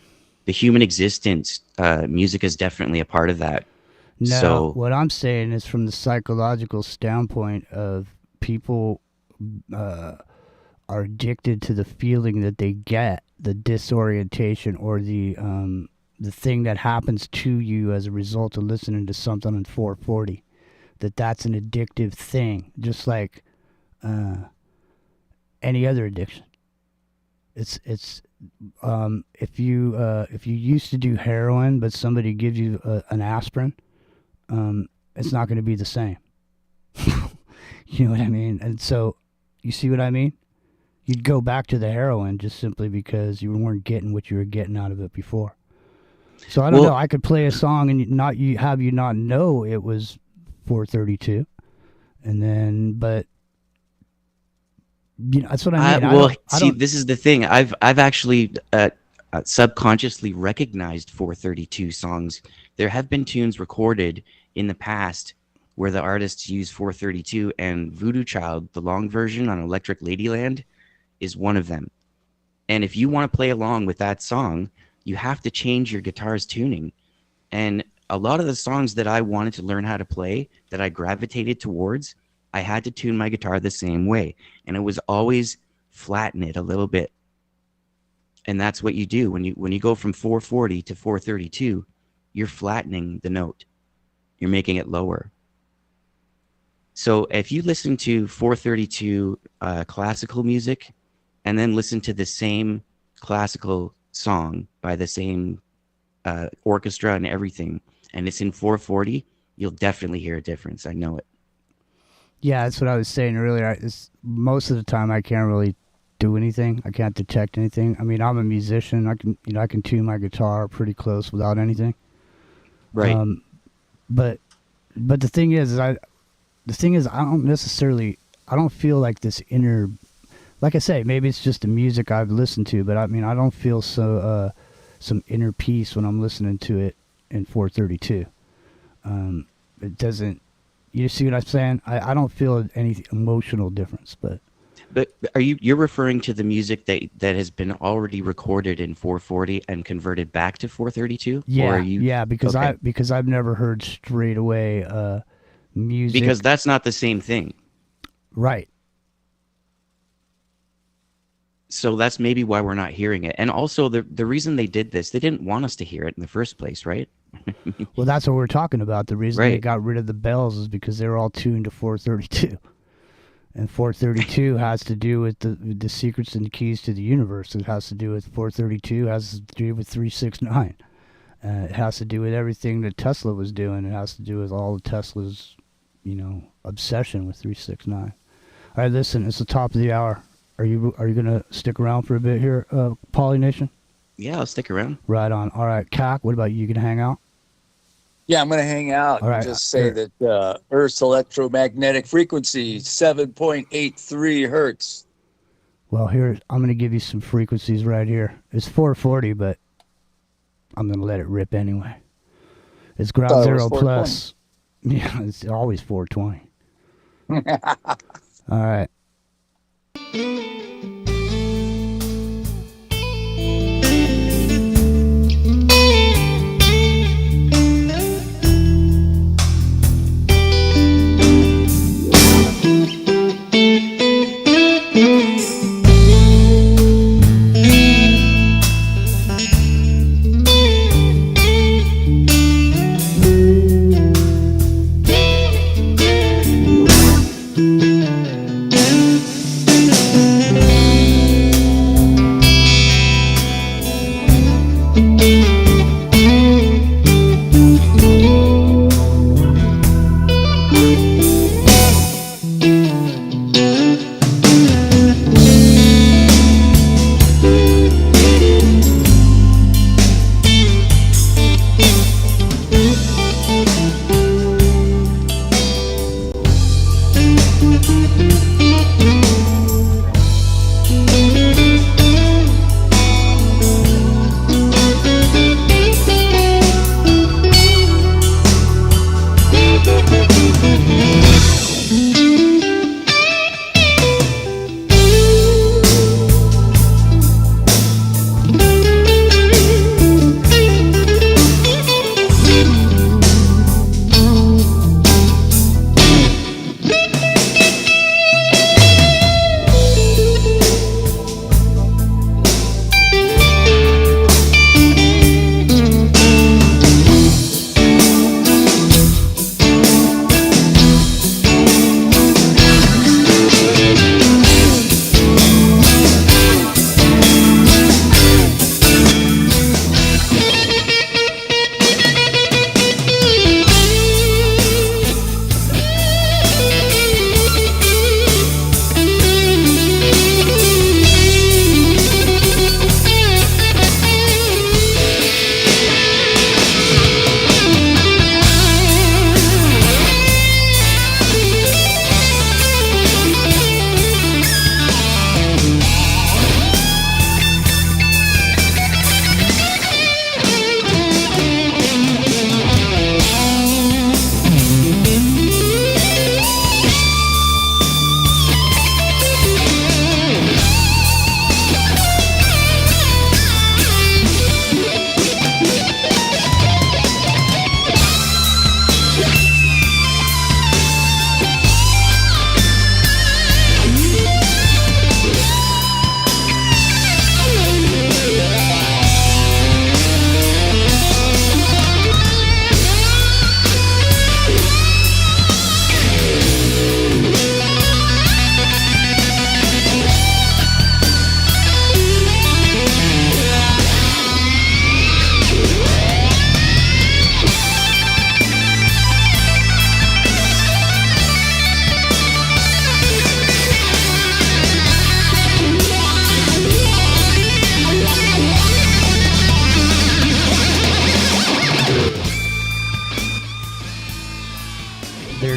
existence. Music is definitely a part of that. No, so what I'm saying is from the psychological standpoint of people are addicted to the feeling that they get, the disorientation or the thing that happens to you as a result of listening to something in 440. That's an addictive thing, just like any other addiction. It's if you used to do heroin, but somebody gives you an aspirin, it's not going to be the same. You know what I mean? And so, you see what I mean? You'd go back to the heroin just simply because you weren't getting what you were getting out of it before. So I don't know. I could play a song and not know it was 432, and then but. That's what I mean. This is the thing. I've actually subconsciously recognized 432 songs. There have been tunes recorded in the past where the artists use 432, and Voodoo Child, the long version on Electric Ladyland, is one of them. And if you want to play along with that song, you have to change your guitar's tuning. And a lot of the songs that I wanted to learn how to play, that I gravitated towards, I had to tune my guitar the same way. And it was always flatten it a little bit. And that's what you do. When you go from 440 to 432, you're flattening the note. You're making it lower. So if you listen to 432 classical music and then listen to the same classical song by the same orchestra and everything, and it's in 440, you'll definitely hear a difference. I know it. Yeah, that's what I was saying earlier. Most of the time, I can't really do anything. I can't detect anything. I mean, I'm a musician. I can tune my guitar pretty close without anything. Right. But the thing is, I don't feel like this inner, like I say, maybe it's just the music I've listened to, but I mean, I don't feel some inner peace when I'm listening to it in 432. It doesn't, you see what I'm saying? I don't feel any emotional difference, but you're referring to the music that has been already recorded in 440 and converted back to 432? Yeah, because okay. because I've never heard straight away music. Because that's not the same thing. Right. So that's maybe why we're not hearing it. And also the reason they did this, they didn't want us to hear it in the first place, right? Well, that's what we're talking about. The reason they Right. got rid of the bells is because they were all tuned to 432. And 432 has to do with the secrets and the keys to the universe. It has to do with 432, has to do with 369. It has to do with everything that Tesla was doing. It has to do with all of Tesla's, obsession with 369. All right, listen, it's the top of the hour. Are you gonna stick around for a bit here, Poly Nation? Yeah, I'll stick around. Right on. All right, Cac, what about you? You gonna hang out? Yeah, I'm going to hang out All right, and just say here. that Earth's electromagnetic frequency, 7.83 hertz. Well, here, I'm gonna give you some frequencies right here. It's 440, but I'm gonna let it rip anyway. It's ground Thought it zero was plus. Yeah, it's always 420. All right.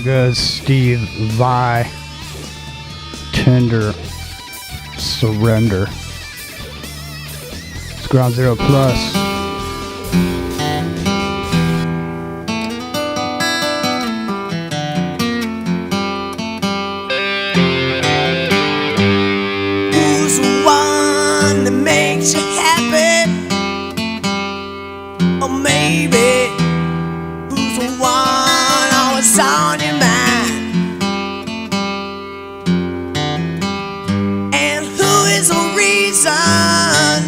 There goes Steve Vai. Tender Surrender. It's Ground Zero Plus. Who's the one that makes you happy? Or maybe who's the one always on your mind? And who is the reason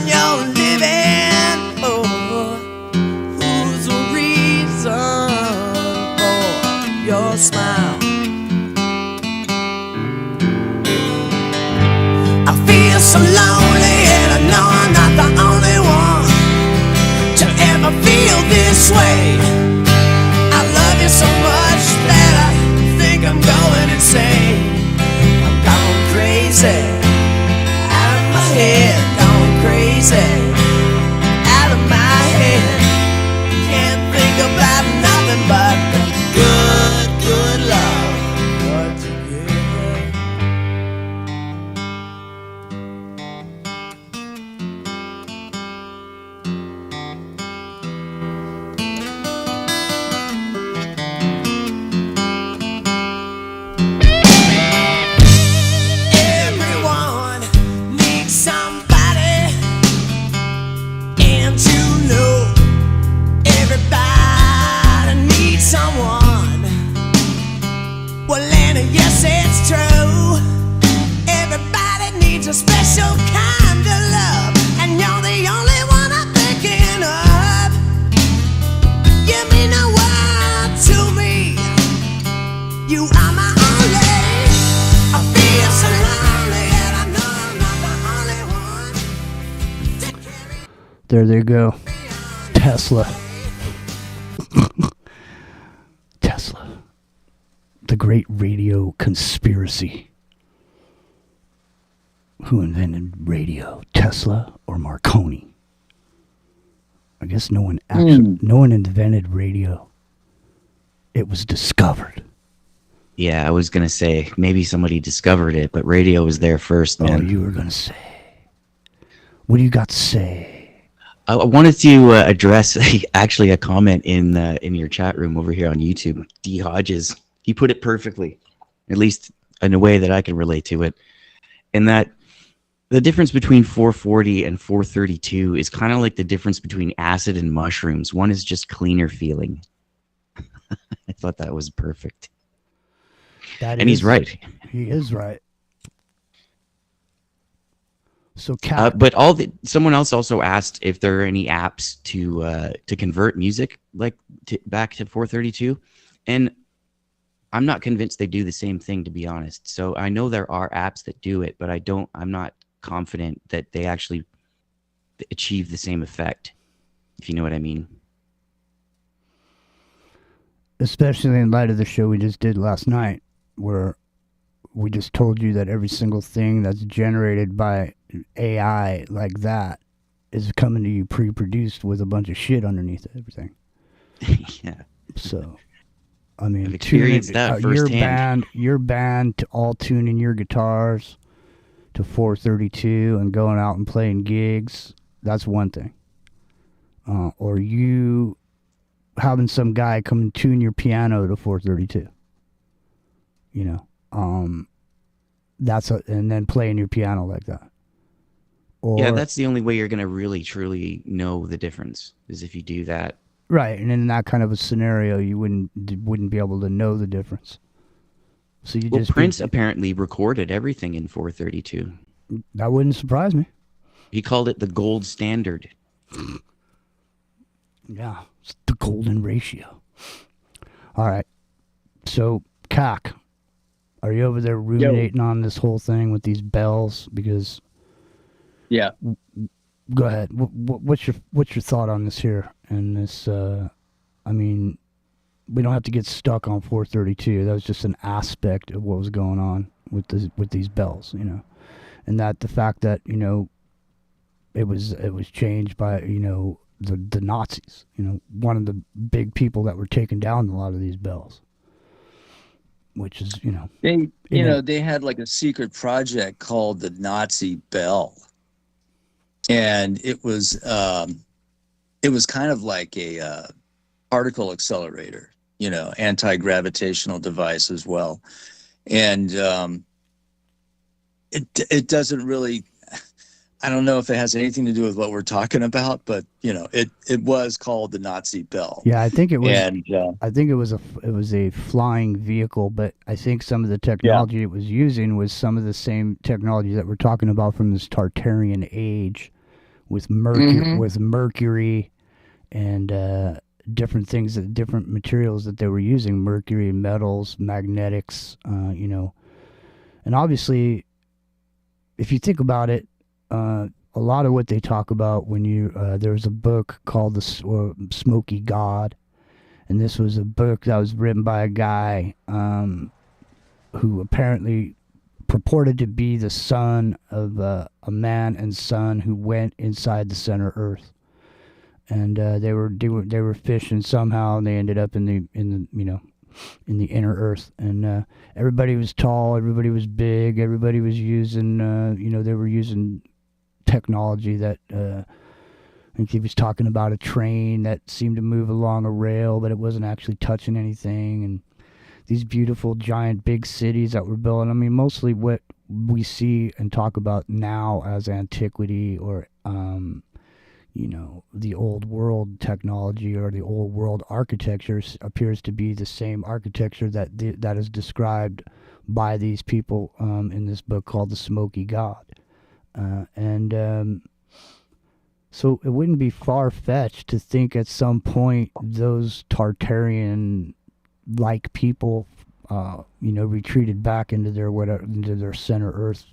you're living? Oh, who's the reason for your smile? I feel so lonely and I know I'm not the only one to ever feel this way. I love you so much that I think I'm going insane. I'm gone crazy, out of my head, gone crazy, out of my head. Can't think about nothing but the good, good love. We're together. Everyone needs somebody, and you know everybody needs someone. Well, and yes, it's true. Everybody needs a special kind of love, and you're the only one I'm thinking of. You mean the world to me. You are my only. I feel so lonely, and I know I'm not the only one to carry There they go. Tesla. Tesla. The great radio conspiracy. Who invented radio? Tesla or Marconi? I guess no one invented radio. It was discovered. Yeah, I was gonna say maybe somebody discovered it, but radio was there first, Oh, man. you were gonna say. What do you got to say? I wanted to address actually a comment in your chat room over here on YouTube. D Hodges, he put it perfectly, at least in a way that I can relate to it, in that the difference between 440 and 432 is kind of like the difference between acid and mushrooms. One is just cleaner feeling. I thought that was perfect. And he's right. He is right. So, But someone else also asked if there are any apps to convert music back to 432, and I'm not convinced they do the same thing, to be honest. So I know there are apps that do it, but I'm not confident that they actually achieve the same effect, if you know what I mean. especially in light of the show we just did last night, where we just told you that every single thing that's generated by AI like that is coming to you pre-produced with a bunch of shit underneath everything. Yeah. So, I mean, I've experienced that firsthand. Your band to all tuning your guitars to 432 and going out and playing gigs, that's one thing. Or you having some guy come and tune your piano to 432. You know, and then playing your piano like that. Or, yeah, that's the only way you're going to really, truly know the difference, is if you do that. Right, and in that kind of a scenario, you wouldn't be able to know the difference. So you just Prince apparently recorded everything in 432. That wouldn't surprise me. He called it the gold standard. Yeah, it's the golden ratio. All right, so Cac, are you over there ruminating on this whole thing with these bells? Because Yeah. go ahead. What's your thought on this here? And this, I mean, we don't have to get stuck on 432. That was just an aspect of what was going on with these bells, you know, and that the fact that, you know, it was changed by, you know, the Nazis, you know, one of the big people that were taking down a lot of these bells. which is they had like a secret project called the Nazi Bell, and it was kind of like a particle accelerator, anti-gravitational device as well. And it doesn't really, I don't know if it has anything to do with what we're talking about, but it was called the Nazi Bell. Yeah, I think it was. And I think it was a flying vehicle, but I think some of the technology it was using was some of the same technology that we're talking about from this Tartarian age, with mercury and different things, different materials that they were using, mercury, metals, magnetics, and obviously, if you think about it, a lot of what they talk about when there's a book called the Smoky God, and this was a book that was written by a guy who apparently purported to be the son of a man and son who went inside the center Earth, and they were fishing somehow, and they ended up in the inner Earth, and everybody was tall, everybody was big, everybody was using they were using technology that I think he was talking about a train that seemed to move along a rail, but it wasn't actually touching anything, and these beautiful giant big cities that were built. I mean, mostly what we see and talk about now as antiquity, or the old world technology or the old world architecture appears to be the same architecture that is described by these people in this book called The Smoky God. So it wouldn't be far-fetched to think at some point those Tartarian-like people, retreated back into their center Earth,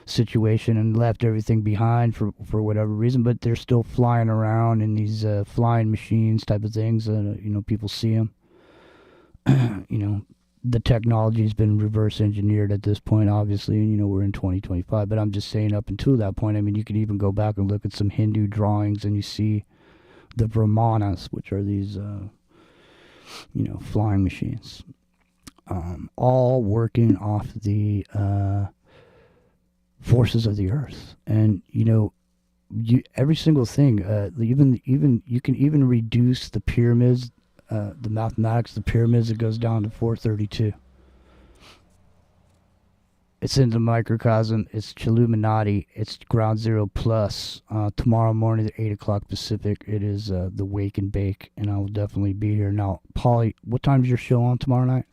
situation, and left everything behind for whatever reason. But they're still flying around in these flying machines type of things. People see them. The technology has been reverse engineered at this point, obviously, and we're in 2025. But I'm just saying, up until that point, I mean, you could even go back and look at some Hindu drawings, and you see the Brahmanas, which are these, flying machines, all working off the forces of the earth. And every single thing, even you can even reduce the pyramids. The mathematics, the pyramids, it goes down to 432. It's in the microcosm. It's Chilluminati. It's Ground Zero Plus. Tomorrow morning at 8 o'clock Pacific, it is the Wake and Bake, and I will definitely be here. Now, Paulie, what time is your show on tomorrow night?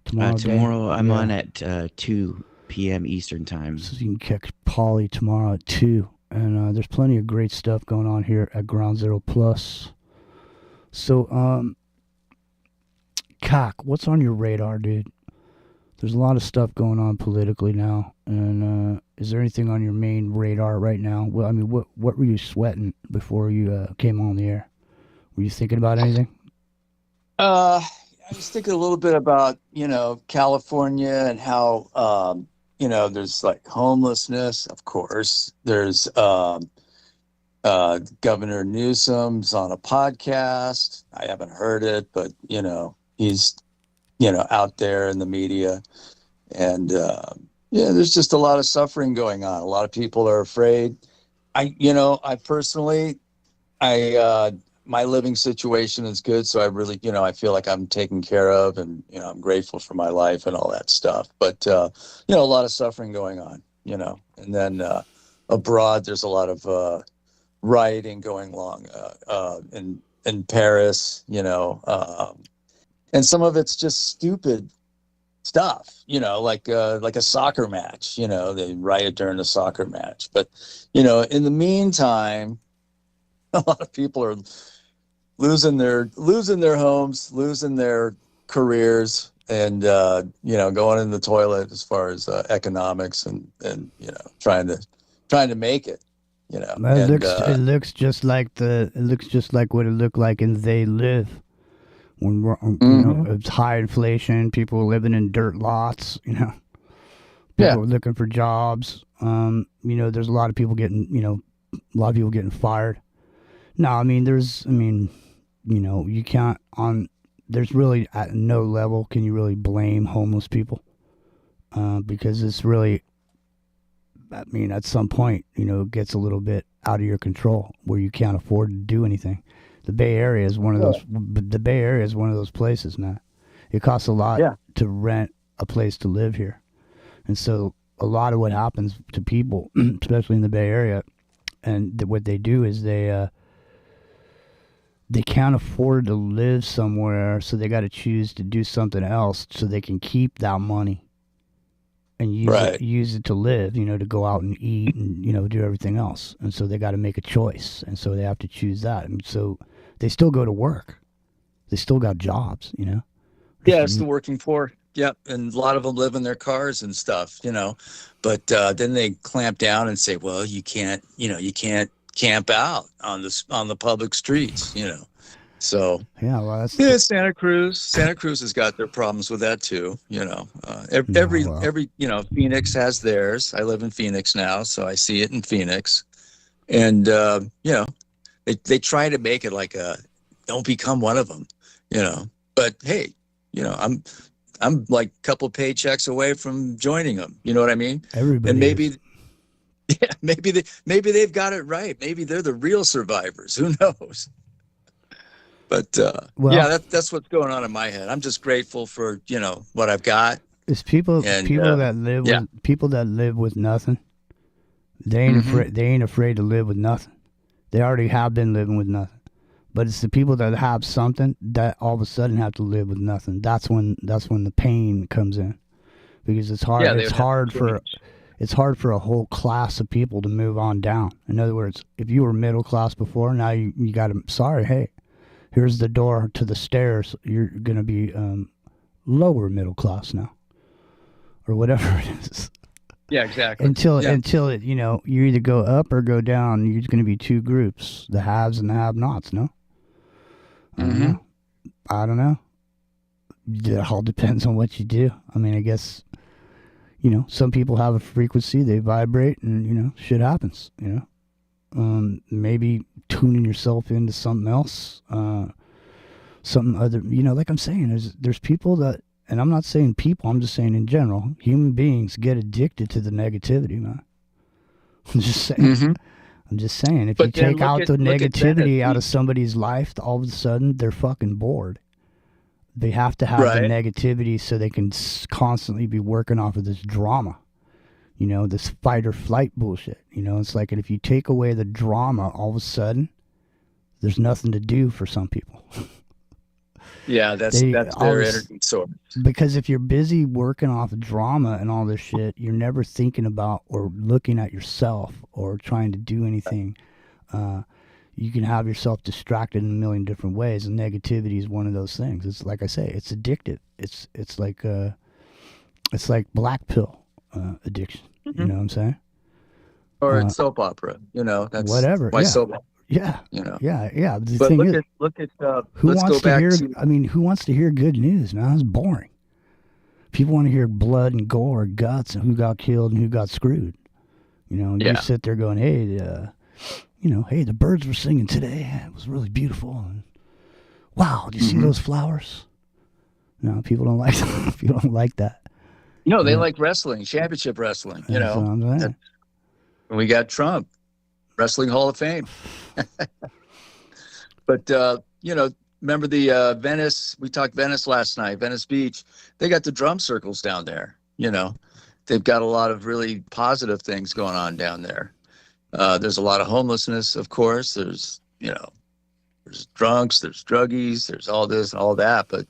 Tomorrow I'm on at 2 p.m. Eastern Time. So you can catch Paulie tomorrow at 2. And there's plenty of great stuff going on here at Ground Zero Plus. So, Cock, what's on your radar, dude? There's a lot of stuff going on politically now, and is there anything on your main radar right now? Well, I mean, what were you sweating before you came on the air? Were you thinking about anything? I was thinking a little bit about, California and how, there's like homelessness, of course. There's Governor Newsom's on a podcast. I haven't heard it, but he's out there in the media, and there's just a lot of suffering going on. A lot of people are afraid. I personally, my living situation is good, so I really, I feel like I'm taken care of, and I'm grateful for my life and all that stuff. But a lot of suffering going on, and then abroad there's a lot of rioting going along in Paris, and some of it's just stupid stuff, like a soccer match, they riot during a soccer match. But in the meantime, a lot of people are losing their homes, losing their careers, and going in the toilet as far as economics and trying to make it. It looks just like what it looked like in They Live, when we're, it's high inflation, people living in dirt lots, people looking for jobs. There's a lot of people getting fired. No, I mean, you can't, on there's really at no level can you really blame homeless people, because it's really, I mean, at some point, it gets a little bit out of your control where you can't afford to do anything. The Bay Area is one of those. The Bay Area is one of those places, man. It costs a lot to rent a place to live here, and so a lot of what happens to people, especially in the Bay Area, and what they do is they can't afford to live somewhere, so they got to choose to do something else so they can keep that money and use it to live, to go out and eat and, do everything else. And so they got to make a choice. And so they have to choose that. And so they still go to work. They still got jobs, Yeah, it's the working poor. Yep. And a lot of them live in their cars and stuff, but then they clamp down and say, well, you can't camp out on the public streets, So yeah, well, that's Santa Cruz has got their problems with that too. Every Phoenix has theirs. I live in Phoenix now, so I see it in Phoenix, and they try to make it like don't become one of them, But hey, I'm like a couple paychecks away from joining them. You know what I mean? Everybody. And maybe. Yeah, maybe they've got it right. Maybe they're the real survivors. Who knows? But that's what's going on in my head. I'm just grateful for what I've got. It's people that live with people that live with nothing. They ain't afraid. They ain't afraid to live with nothing. They already have been living with nothing. But it's the people that have something that all of a sudden have to live with nothing. That's when the pain comes in, because it's hard. Yeah, it's hard for a whole class of people to move on down. In other words, if you were middle class before, now you got to, sorry, hey, here's the door to the stairs. You're going to be lower middle class now, or whatever it is. Yeah, exactly. Until it, you either go up or go down. You're going to be two groups, the haves and the have-nots, no? I don't know. It all depends on what you do. I mean, I guess... some people have a frequency, they vibrate, and, shit happens, maybe tuning yourself into something else, something other, like I'm saying, there's people that, and I'm not saying people, I'm just saying in general, human beings get addicted to the negativity, man. I'm just saying. I'm just saying, if you take out the negativity out of somebody's life, all of a sudden, they're fucking bored. They have to have the negativity so they can constantly be working off of this drama, this fight or flight bullshit. It's like, if you take away the drama, all of a sudden, there's nothing to do for some people. Yeah, that's their energy source. Because if you're busy working off drama and all this shit, you're never thinking about or looking at yourself or trying to do anything. You can have yourself distracted in a million different ways, and negativity is one of those things. It's like I say, it's addictive. It's like black pill addiction. You know what I'm saying? Or it's soap opera. That's whatever. Why soap opera? Yeah. Yeah. The but thing look at. Who let's wants go back to hear? to. I mean, who wants to hear good news? Man, it's boring. People want to hear blood and gore, guts, and who got killed and who got screwed. You sit there going, hey. Hey, the birds were singing today. It was really beautiful. And, wow, do you see those flowers? No, people don't like that. People don't like that. No, they like wrestling, championship wrestling. That's what I'm saying. And we got Trump, Wrestling Hall of Fame. But remember the Venice? We talked Venice last night. Venice Beach. They got the drum circles down there. They've got a lot of really positive things going on down there. There's a lot of homelessness, of course. There's drunks, there's druggies, there's all this and all that. But,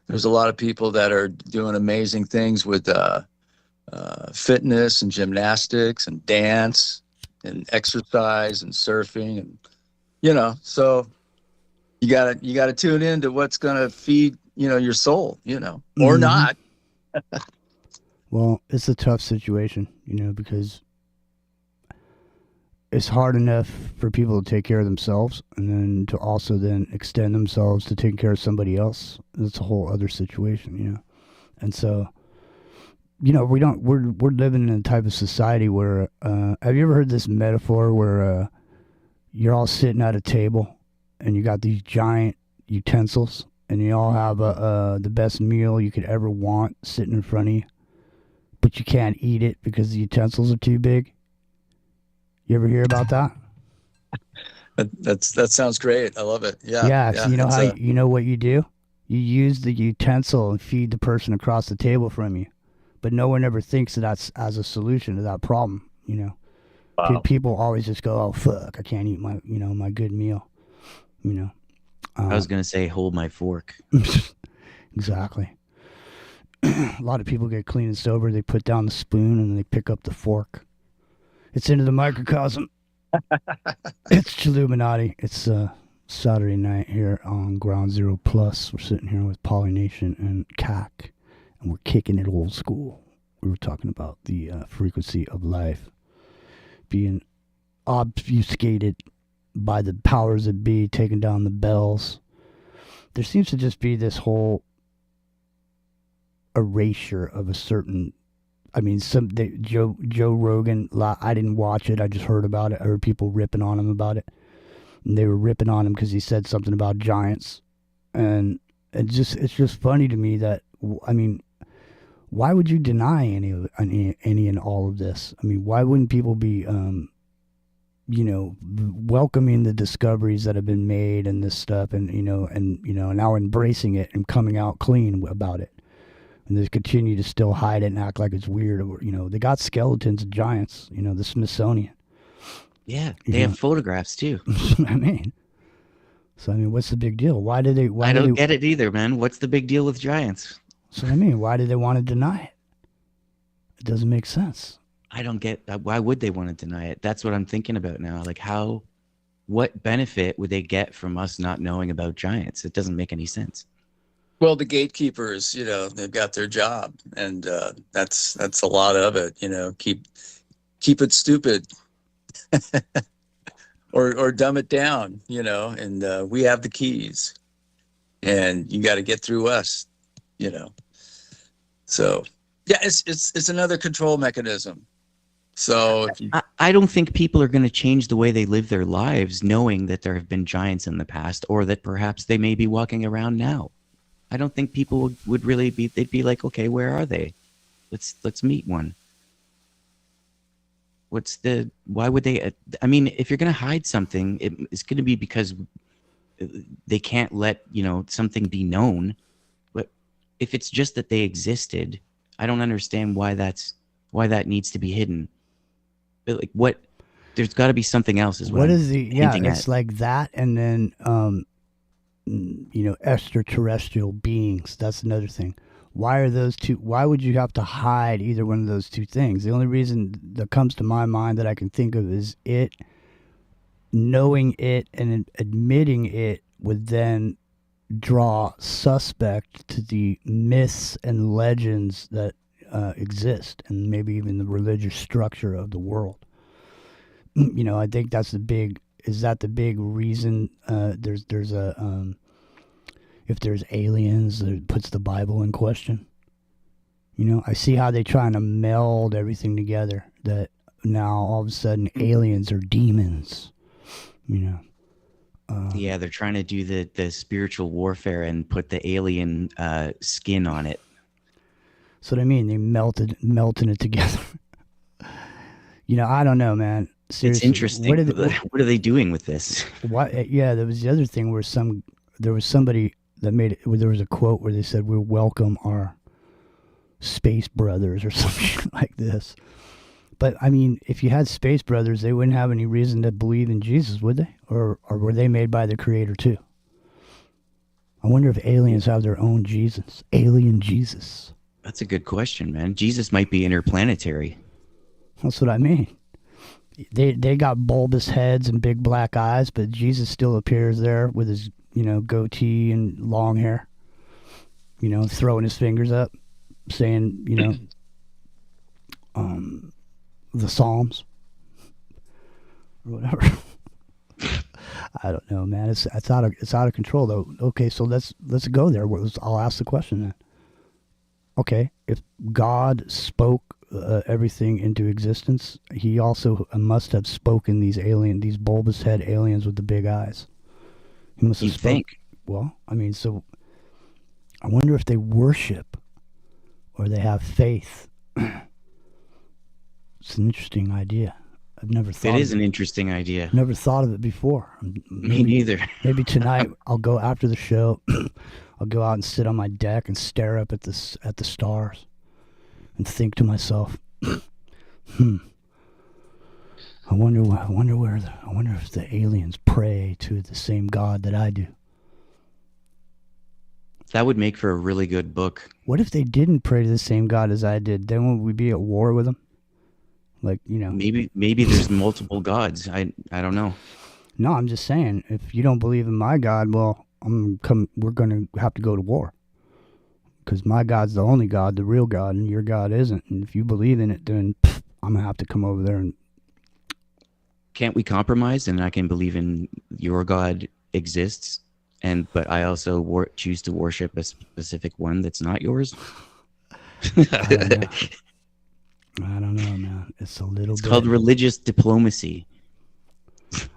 there's a lot of people that are doing amazing things with fitness and gymnastics and dance and exercise and surfing. And, so you gotta tune into what's going to feed, your soul, or not. Well, it's a tough situation, because it's hard enough for people to take care of themselves, and then to also then extend themselves to taking care of somebody else. It's a whole other situation, And so, we're living in a type of society where, have you ever heard this metaphor where you're all sitting at a table and you got these giant utensils and you all have the best meal you could ever want sitting in front of you, but you can't eat it because the utensils are too big. You ever hear about that? That sounds great. I love it. Yeah. Yeah. So you know it's how you know what you do? You use the utensil and feed the person across the table from you, but no one ever thinks that that's as a solution to that problem. You know, Wow. people always just go, "Oh fuck, I can't eat my my good meal." You know. I was gonna say, hold my fork. Exactly. A lot of people get clean and sober. They put down the spoon and they pick up the fork. It's into the microcosm. It's Chilluminati. It's Saturday night here on Ground Zero Plus. We're sitting here with Polynation and CAC, and we're kicking it old school. We were talking about the frequency of life being obfuscated by the powers that be, taking down the bells. There seems to just be this whole erasure of a certain. I mean, Joe Rogan. I didn't watch it. I just heard about it. I heard people ripping on him about it, and they were ripping on him because he said something about giants, and it's just funny to me that, I mean, why would you deny any and all of this? I mean, why wouldn't people be welcoming the discoveries that have been made and this stuff, and now embracing it and coming out clean about it? And they continue to still hide it and act like it's weird. They got skeletons of giants, the Smithsonian. Yeah, they have photographs too. I mean, what's the big deal? Why do they? I don't get it either, man. What's the big deal with giants? So why do they want to deny it? It doesn't make sense. I don't get why would they want to deny it? That's what I'm thinking about now. Like, what benefit would they get from us not knowing about giants? It doesn't make any sense. Well, the gatekeepers, they've got their job, and that's a lot of it. Keep it stupid, or dumb it down. And we have the keys, and you got to get through us. So yeah, it's another control mechanism. So I don't think people are going to change the way they live their lives, knowing that there have been giants in the past, or that perhaps they may be walking around now. I don't think people would really be. They'd be like, okay, where are they? Let's meet one. Why would they? I mean, if you're going to hide something, it's going to be because they can't let something be known. But if it's just that they existed, I don't understand why that needs to be hidden. But like, what? There's got to be something else. What is the? Yeah, it's like that, and then extraterrestrial beings. That's another thing. Why are those two? Why would you have to hide either one of those two things? The only reason that comes to my mind that I can think of is it. Knowing it and admitting it would then draw suspect to the myths and legends that exist, and maybe even the religious structure of the world. I think that's the big. Is that the big reason? There's a if there's aliens, that puts the Bible in question. I see how they trying to meld everything together. That now all of a sudden aliens are demons. Yeah, they're trying to do the spiritual warfare and put the alien skin on it. So what I mean, they melting it together. I don't know, man. Seriously, it's interesting. What are they doing with this? Yeah, there was the other thing where there was somebody that made it. Where there was a quote where they said, "We welcome our space brothers" or something like this. But I mean, if you had space brothers, they wouldn't have any reason to believe in Jesus, would they? Or were they made by the Creator too? I wonder if aliens have their own Jesus, alien Jesus. That's a good question, man. Jesus might be interplanetary. That's what I mean. They got bulbous heads and big black eyes, but Jesus still appears there with his goatee and long hair. Throwing his fingers up, saying the Psalms or whatever. I don't know, man. It's out of control though. Okay, so let's go there. I'll ask the question then. Okay, if God spoke everything into existence, he also must have spoken these bulbous head aliens with the big eyes. He must have spoken. Well, I mean, so I wonder if they worship or they have faith. It's an interesting idea. I've never thought. It is an interesting idea. Never thought of it before. Me neither. Maybe tonight I'll go after the show. I'll go out and sit on my deck and stare up at the stars, and think to myself, I wonder if the aliens pray to the same God that I do. That would make for a really good book. What if they didn't pray to the same God as I did? Then would we be at war with them? Like, you know. Maybe there's multiple gods. I don't know. No, I'm just saying, if you don't believe in my God, well, we're going to have to go to war. Because my God's the only God, the real God, and your God isn't. And if you believe in it, then I'm going to have to come over there and... Can't we compromise and I can believe in your God exists, but I also choose to worship a specific one that's not yours? I don't know, man. It's a little It's called religious diplomacy.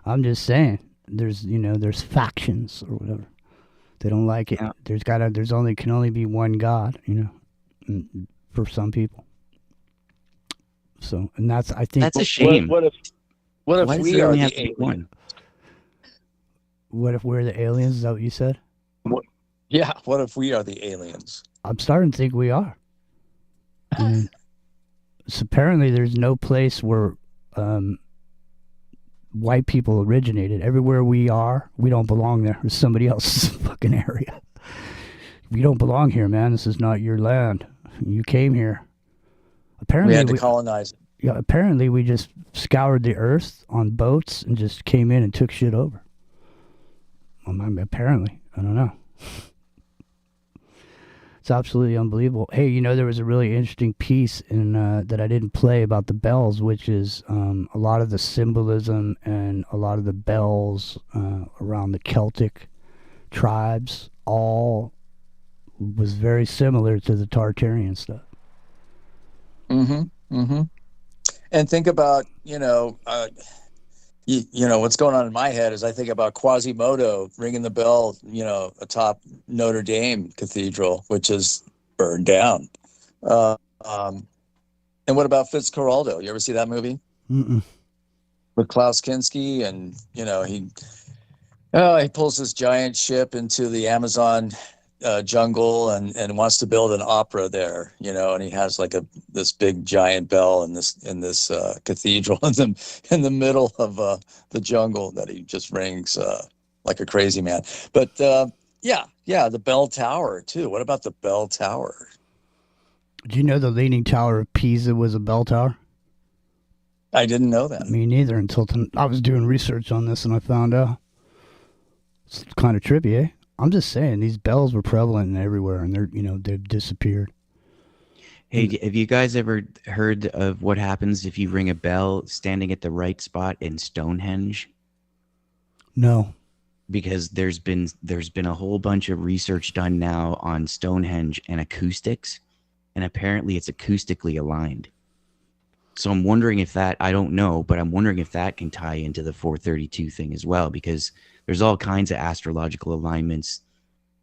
I'm just saying, there's factions or whatever. They don't like it. Yeah. Can only be one God, for some people. So, and I think that's a shame. What if we are the aliens? What if we're the aliens? Is that what you said? What if we are the aliens? I'm starting to think we are. So apparently there's no place where white people originated. Everywhere we are, we don't belong there. It's somebody else's fucking area. We don't belong here, man. This is not your land. You came here. Apparently we had to colonize it. Yeah, apparently we just scoured the earth on boats and just came in and took shit over. Apparently. I don't know. It's absolutely unbelievable. Hey, there was a really interesting piece that I didn't play about the bells, which is a lot of the symbolism and a lot of the bells around the Celtic tribes all was very similar to the Tartarian stuff. And think about, what's going on in my head is I think about Quasimodo ringing the bell, atop Notre Dame Cathedral, which is burned down. And what about Fitzcarraldo? You ever see that movie? Mm-mm. With Klaus Kinski, and he pulls this giant ship into the Amazon jungle and wants to build an opera there, and he has like this big giant bell in this cathedral in the middle of the jungle that he just rings like a crazy man. But the bell tower too. What about the bell tower? Do you know the Leaning Tower of Pisa was a bell tower? I didn't know that. Me neither until I was doing research on this and I found out. It's kind of trippy, eh? I'm just saying, these bells were prevalent everywhere, and they've disappeared. Hey, have you guys ever heard of what happens if you ring a bell standing at the right spot in Stonehenge? No. Because there's been a whole bunch of research done now on Stonehenge and acoustics, and apparently it's acoustically aligned. So I'm wondering if that, I don't know, but I'm wondering if that can tie into the 432 thing as well, because there's all kinds of astrological alignments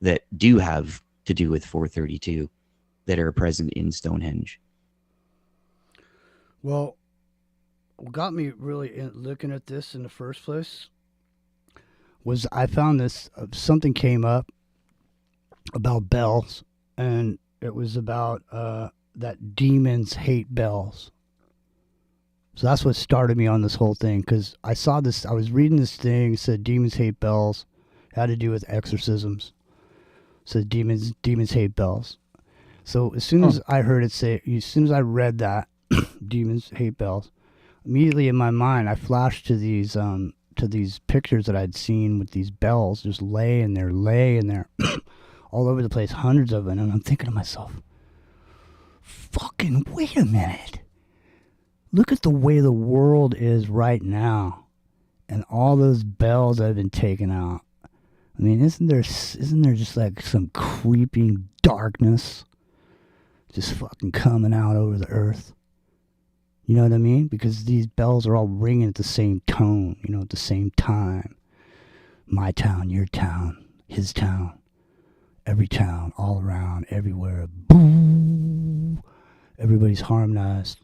that do have to do with 432 that are present in Stonehenge. Well, what got me really looking at this in the first place was I found this, something came up about bells, and it was about that demons hate bells. So that's what started me on this whole thing, because I saw this, I was reading this thing, it said demons hate bells. It had to do with exorcisms. So demons hate bells. So as soon as I heard it say, as soon as I read that, demons hate bells, immediately in my mind I flashed to these pictures that I'd seen with these bells just laying there all over the place, hundreds of them, and I'm thinking to myself, fucking wait a minute. Look at the way the world is right now, and all those bells that have been taken out. I mean, isn't there just like some creeping darkness just fucking coming out over the earth? You know what I mean? Because these bells are all ringing at the same tone, at the same time. My town, your town, his town. every town, all around, everywhere. Boo! Everybody's harmonized.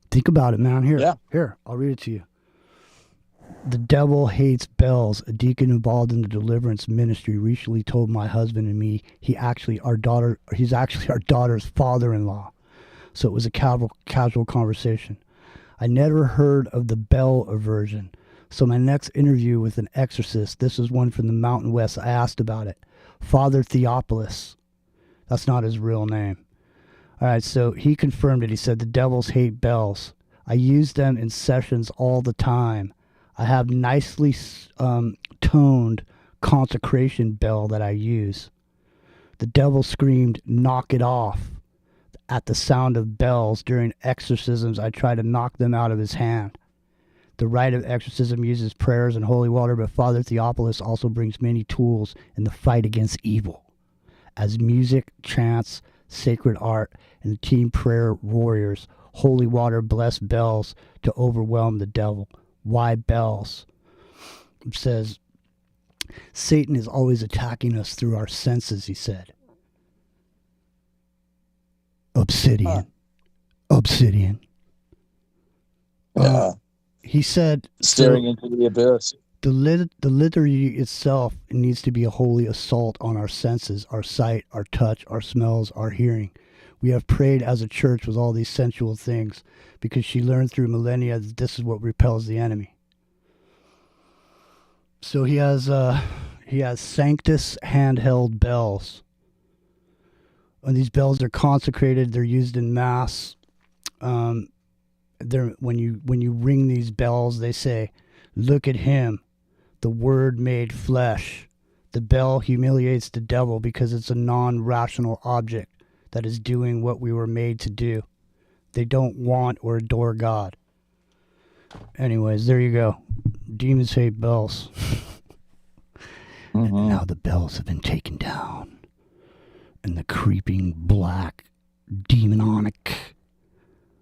Think about it, man. Here, Yeah. here, I'll read it to you. The devil hates bells. A deacon involved in the deliverance ministry recently told my husband and me he's actually our daughter's father-in-law. So it was a casual conversation. I never heard of the bell aversion. So my next interview with an exorcist, this is one from the Mountain West, I asked about it. Father Theophilus. That's not his real name. All right, so he confirmed it. He said the devils hate bells. I use them in sessions all the time. I have nicely toned consecration bell that I use. The devil screamed, "Knock it off." At the sound of bells during exorcisms, I try to knock them out of his hand. The rite of exorcism uses prayers and holy water, but Father Theophilus also brings many tools in the fight against evil, as music, chants, sacred art, and the team prayer warriors. Holy water bless bells to overwhelm the devil. Why bells? It says, Satan is always attacking us through our senses, he said. Obsidian. Obsidian. He said, Staring into the abyss. The liturgy itself needs to be a holy assault on our senses, our sight, our touch, our smells, our hearing. We have prayed as a church with all these sensual things because she learned through millennia that this is what repels the enemy. So he has Sanctus handheld bells. And these bells are consecrated. They're used in mass. When you ring these bells, they say, "Look at him, the Word made flesh." The bell humiliates the devil because it's a non-rational object that is doing what we were made to do. They don't want or adore God. Anyways, there you go. Demons hate bells. And now the bells have been taken down. And the creeping black demonic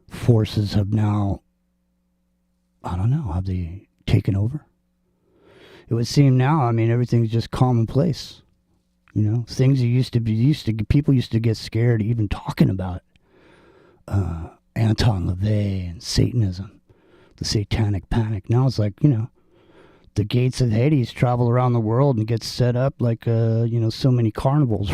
forces have now, I don't know, have they taken over? It would seem now, I mean, everything's just commonplace. You know, things people used to get scared even talking about it. Anton LaVey and Satanism, the satanic panic. Now it's like, you know, the gates of Hades travel around the world and get set up like, so many carnivals.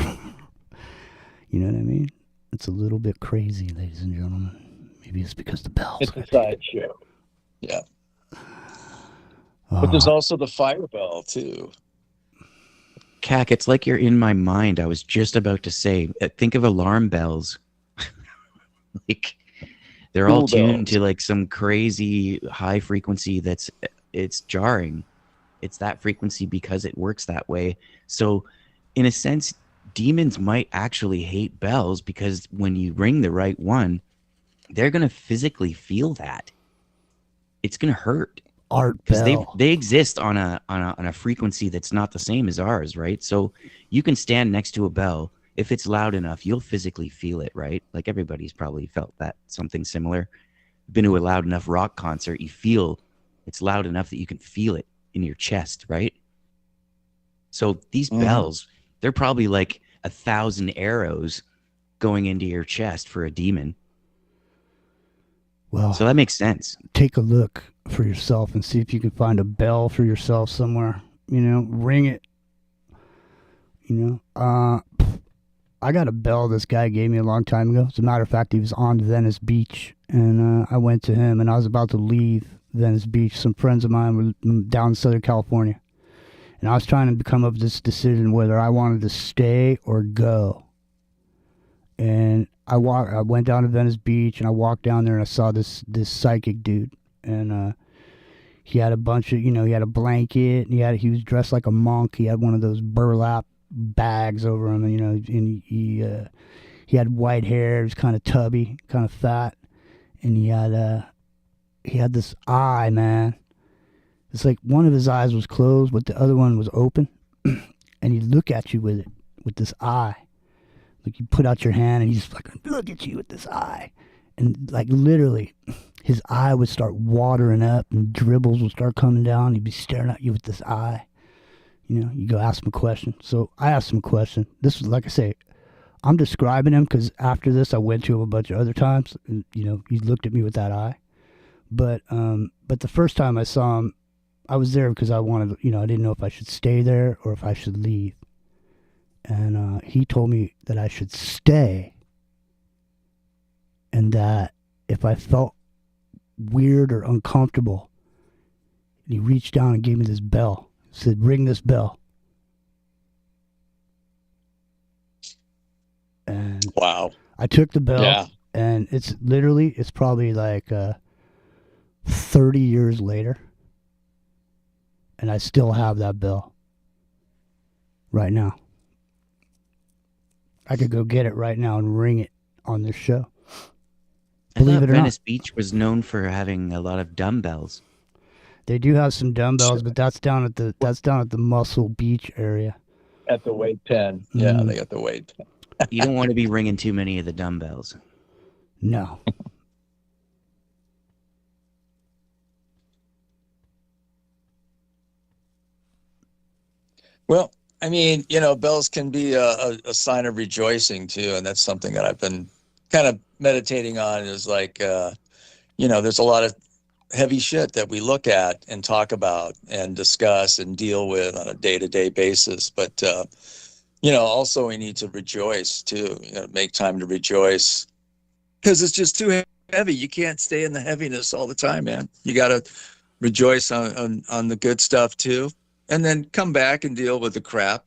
You know what I mean? It's a little bit crazy, ladies and gentlemen. Maybe it's because the bells. It's a sideshow. Yeah. But there's also the fire bell, too. Cac, it's like you're in my mind. I was just about to say, think of alarm bells. Like, they're all tuned to like some crazy high frequency it's jarring. It's that frequency because it works that way. So, in a sense, demons might actually hate bells because when you ring the right one, they're going to physically feel that. It's going to hurt. Art because bell. they exist on a frequency that's not the same as ours, right? So you can stand next to a bell. If it's loud enough, you'll physically feel it, right? Like everybody's probably felt that, something similar. Been to a loud enough rock concert, you feel it's loud enough that you can feel it in your chest, right? So these bells, they're probably like 1,000 arrows going into your chest for a demon. Well, so that makes sense. Take a look for yourself and see if you can find a bell for yourself somewhere. You know, ring it. You know, I got a bell this guy gave me a long time ago. As a matter of fact, he was on Venice Beach, and I went to him, and I was about to leave Venice Beach. Some friends of mine were down in Southern California, and I was trying to come up with this decision whether I wanted to stay or go. And I went down to Venice Beach, and I walked down there, and I saw this psychic dude, and he had a bunch of, he had a blanket, and he was dressed like a monk. He had one of those burlap bags over him, and he had white hair. He was kind of tubby, kind of fat, and he had this eye, man. It's like one of his eyes was closed, but the other one was open, and he'd look at you with this eye. Like, you put out your hand, and he's just like, look at you with this eye. And, like, literally, his eye would start watering up, and dribbles would start coming down. He'd be staring at you with this eye. You go ask him a question. So I asked him a question. This was, like I say, I'm describing him because after this I went to him a bunch of other times. And, he looked at me with that eye. But the first time I saw him, I was there because I wanted, I didn't know if I should stay there or if I should leave. And he told me that I should stay, and that if I felt weird or uncomfortable, and he reached down and gave me this bell. He said, "Ring this bell." And Wow. I took the bell, Yeah. and it's probably like 30 years later, and I still have that bell right now. I could go get it right now and ring it on this show. Believe it or Venice not. Beach was known for having a lot of dumbbells. They do have some dumbbells, but that's down at the Muscle Beach area. At the weight pen. Yeah, they got the weight pen. You don't want to be ringing too many of the dumbbells. No. Well, I mean, bells can be a sign of rejoicing too, and that's something that I've been kind of meditating on. Is like, there's a lot of heavy shit that we look at and talk about and discuss and deal with on a day-to-day basis. But also we need to rejoice too. Make time to rejoice, because it's just too heavy. You can't stay in the heaviness all the time, man. You got to rejoice on the good stuff too. And then come back and deal with the crap,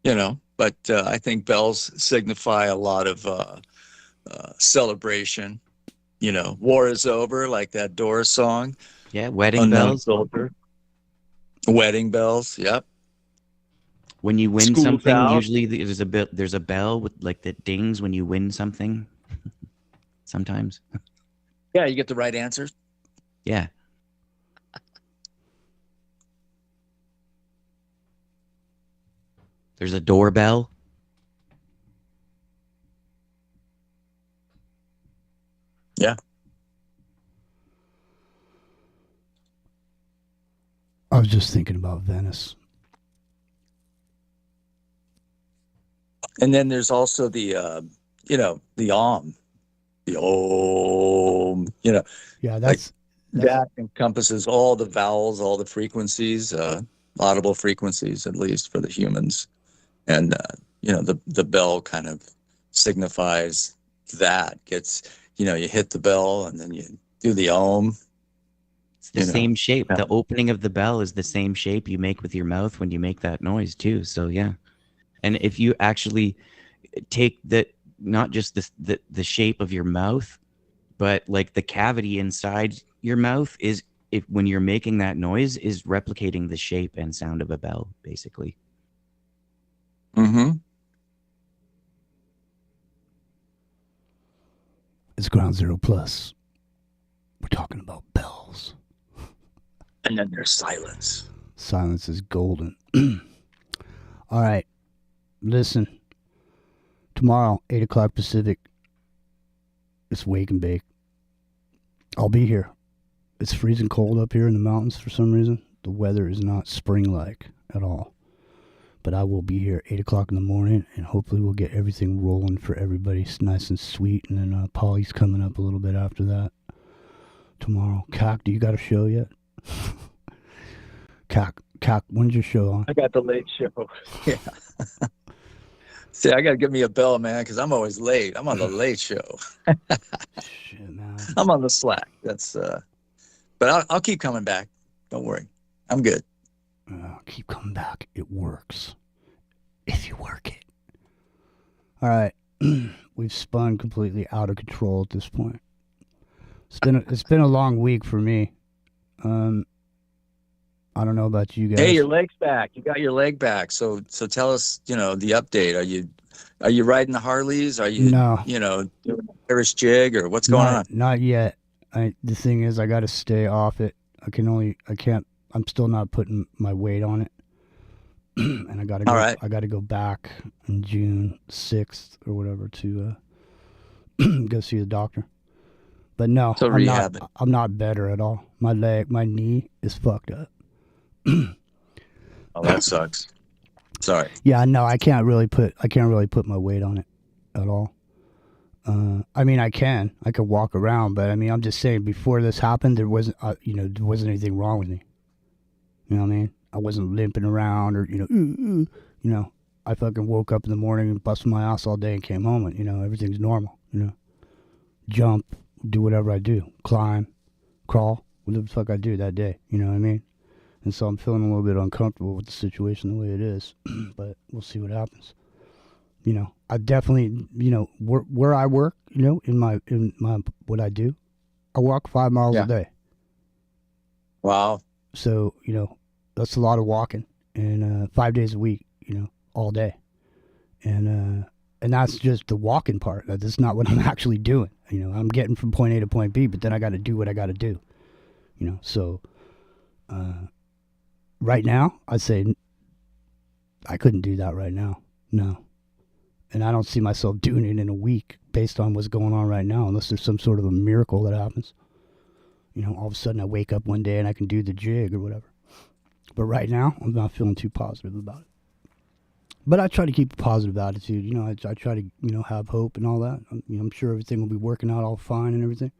But I think bells signify a lot of celebration. War is over, like that Doors song. Yeah, wedding Unknown bells. Soldier. Wedding bells, yep. When you win School's something, out. usually there's a bell with like that dings when you win something. Sometimes. Yeah, you get the right answers. Yeah. There's a doorbell. Yeah. I was just thinking about Venice. And then there's also the the Om. The Om, Yeah, that's that encompasses all the vowels, all the frequencies, audible frequencies, at least for the humans. And, the bell kind of signifies that. You hit the bell and then you do the Om. It's the same shape. The opening of the bell is the same shape you make with your mouth when you make that noise too. So yeah. And if you actually take not just the shape of your mouth, but like the cavity inside your mouth when you're making that noise is replicating the shape and sound of a bell, basically. Mm-hmm. It's Ground Zero Plus. We're talking about bells. And then there's silence. Silence is golden. All right. Listen. Tomorrow, 8 o'clock Pacific, it's Wake and Bake. I'll be here. It's freezing cold up here in the mountains for some reason. The weather is not spring-like at all. But I will be here 8 o'clock in the morning, and hopefully we'll get everything rolling for everybody. It's nice and sweet, and then Polly's coming up a little bit after that tomorrow. Cac, do you got a show yet? Cac, when's your show on? I got the late show. Yeah. See, I got to give me a bell, man, because I'm always late. I'm on the late show. Shit, man. I'm on the slack. That's, but I'll keep coming back. Don't worry. I'm good. Keep coming back. It works. If you work it. All right. We've spun completely out of control at this point. It's been a long week for me. I don't know about you guys. Hey, your leg's back. You got your leg back. So tell us, the update. Are you riding the Harleys? Are you, No. Doing a Irish jig, or what's going on? Not yet. The thing is, I got to stay off it. I'm still not putting my weight on it. And I got to go. All right. I got to go back on June 6th or whatever to go see the doctor. But no, So rehab. I'm not better at all. My knee is fucked up. Oh, that sucks. Sorry. Yeah, no, I can't really put my weight on it at all. I mean, I can walk around, but I mean, I'm just saying, before this happened, there wasn't, there wasn't anything wrong with me. You know what I mean? I wasn't limping around or, I fucking woke up in the morning and busted my ass all day and came home and, everything's normal, jump, do whatever I do, climb, crawl, whatever the fuck I do that day. You know what I mean? And so I'm feeling a little bit uncomfortable with the situation the way it is, but we'll see what happens. I definitely, where I work, in my what I do, I walk 5 miles a day. Wow. So, that's a lot of walking, and 5 days a week, all day. And that's just the walking part. That's not what I'm actually doing. I'm getting from point A to point B, but then I got to do what I got to do. So right now, I'd say I couldn't do that right now. No. And I don't see myself doing it in a week based on what's going on right now, unless there's some sort of a miracle that happens. All of a sudden I wake up one day and I can do the jig or whatever. But right now, I'm not feeling too positive about it. But I try to keep a positive attitude. I try to, have hope and all that. I'm sure everything will be working out all fine and everything.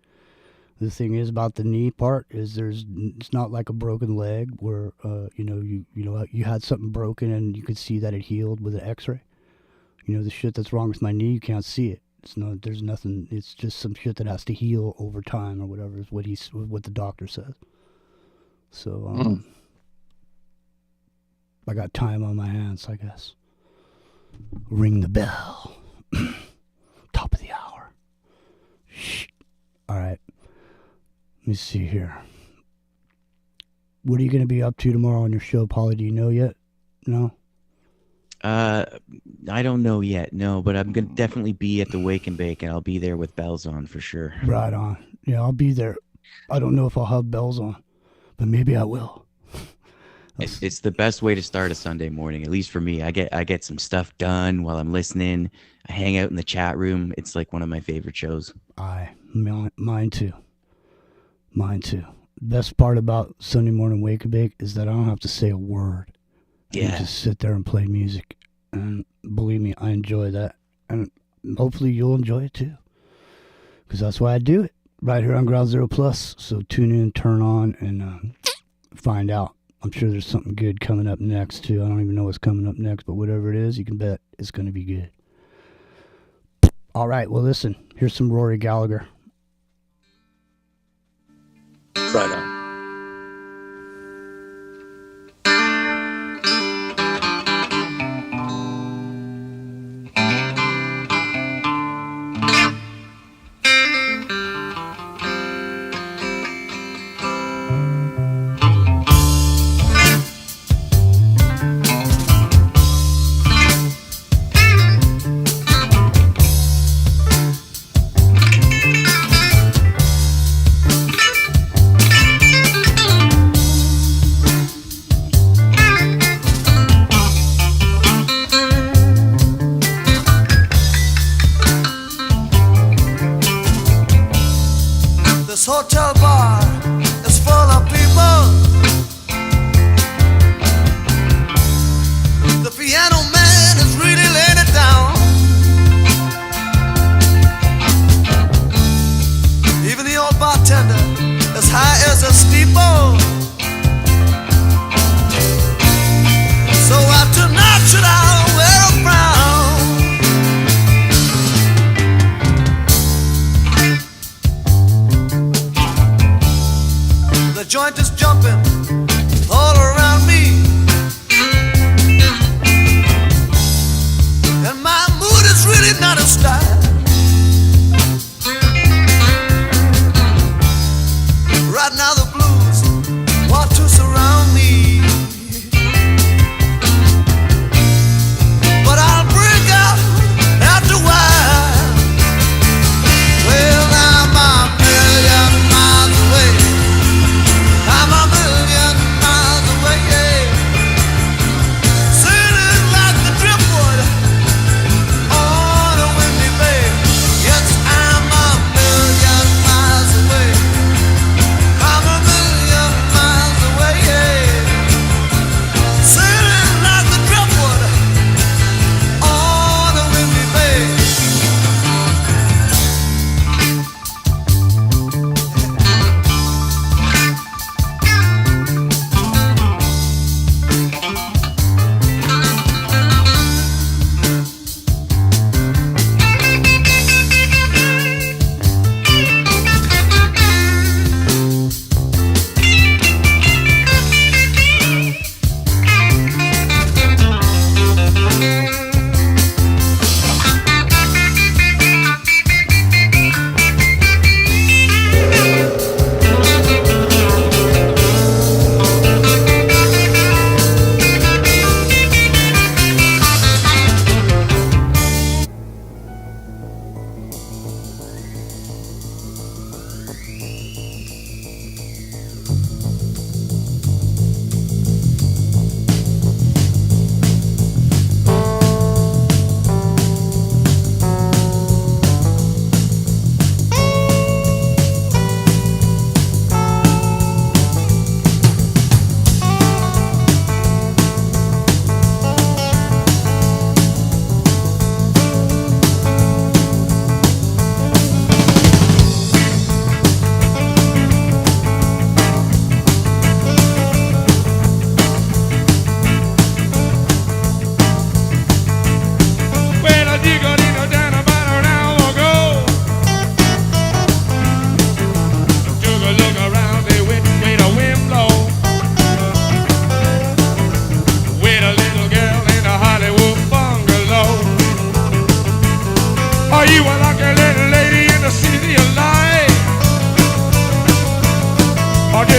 The thing is about the knee part is it's not like a broken leg where, you had something broken and you could see that it healed with an x-ray. The shit that's wrong with my knee, you can't see it. There's nothing. It's just some shit that has to heal over time or whatever is what the doctor says. So, I got time on my hands, I guess. Ring the bell. Top of the hour. Shh. All right. Let me see here. What are you going to be up to tomorrow on your show, Paulie? Do you know yet? No? I don't know yet, no, but I'm gonna definitely be at the Wake and Bake, and I'll be there with bells on for sure. Right on. Yeah, I'll be there. I don't know if I'll have bells on, but maybe I will. It's the best way to start a Sunday morning, at least for me. I get some stuff done while I'm listening. I hang out in the chat room. It's like one of my favorite shows. Mine too. Best part about Sunday morning Wake and Bake is that I don't have to say a word. Yeah. I just sit there and play music. And believe me, I enjoy that. And hopefully you'll enjoy it too. Because that's why I do it. Right here on Ground Zero Plus. So tune in, turn on, and find out. I'm sure there's something good coming up next too. I don't even know what's coming up next, but whatever it is, you can bet it's going to be good. All right, well listen, here's some Rory Gallagher. Right on. This hotel bar is full of people. The piano man is really laying it down. Even the old bartender, as high as a steeple. So after tonight should I wear a frown?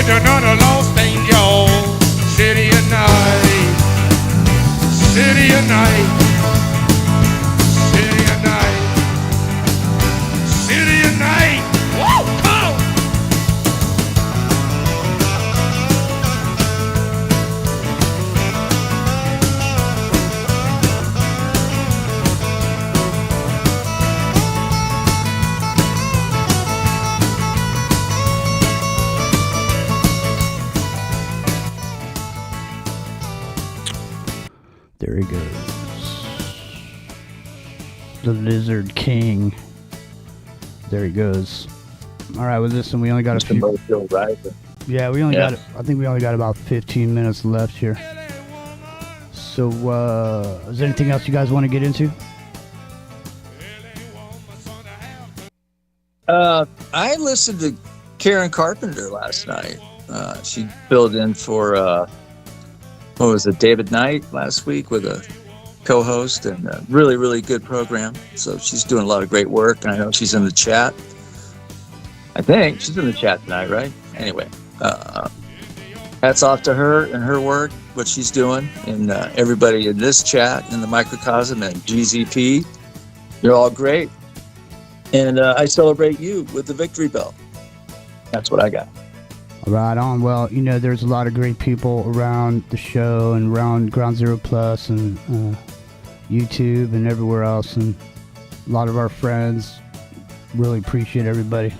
It's another lost angel. City at night. City at night. City at night. City at night. Woo! Come on! There he goes. The Lizard King. There he goes. All right, with this one, we only got a few. Yeah, we only got. I think we only got about 15 minutes left here. So, is there anything else you guys want to get into? I listened to Karen Carpenter last night. She filled in for what was it, David Knight last week with a co-host, and a really, really good program. So she's doing a lot of great work. I know she's in the chat. I think she's in the chat tonight, right? Anyway, hats off to her and her work, what she's doing, and everybody in this chat, in the microcosm, and GZP. You're all great. And I celebrate you with the victory bell. That's what I got. Right on. Well, you know, there's a lot of great people around the show and around Ground Zero Plus and YouTube and everywhere else. And a lot of our friends. Really appreciate everybody.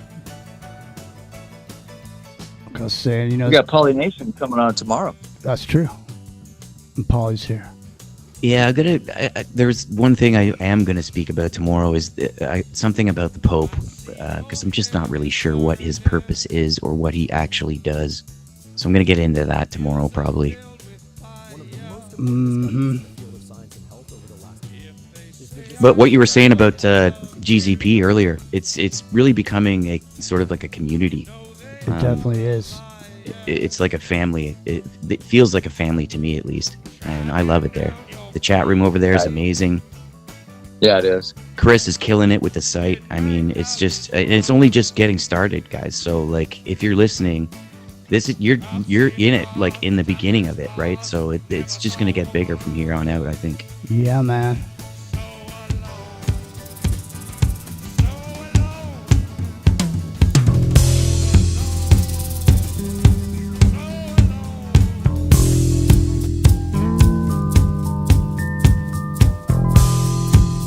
Like I was saying, you know, we got Polly Nation coming on tomorrow. That's true. And Polly's here. Yeah, there's one thing I am going to speak about tomorrow is something about the Pope, because I'm just not really sure what his purpose is or what he actually does. So I'm going to get into that tomorrow, probably. Mm-hmm. But what you were saying about GZP earlier, it's really becoming a sort of like a community. It definitely is. It's like a family. It feels like a family to me, at least, and I love it there. The chat room over there is amazing. Yeah, it is. Chris is killing it with the site. I mean, it's only just getting started, guys. So, like, if you're listening, you're in it, like, in the beginning of it, right? So it's just gonna get bigger from here on out, I think. Yeah, man.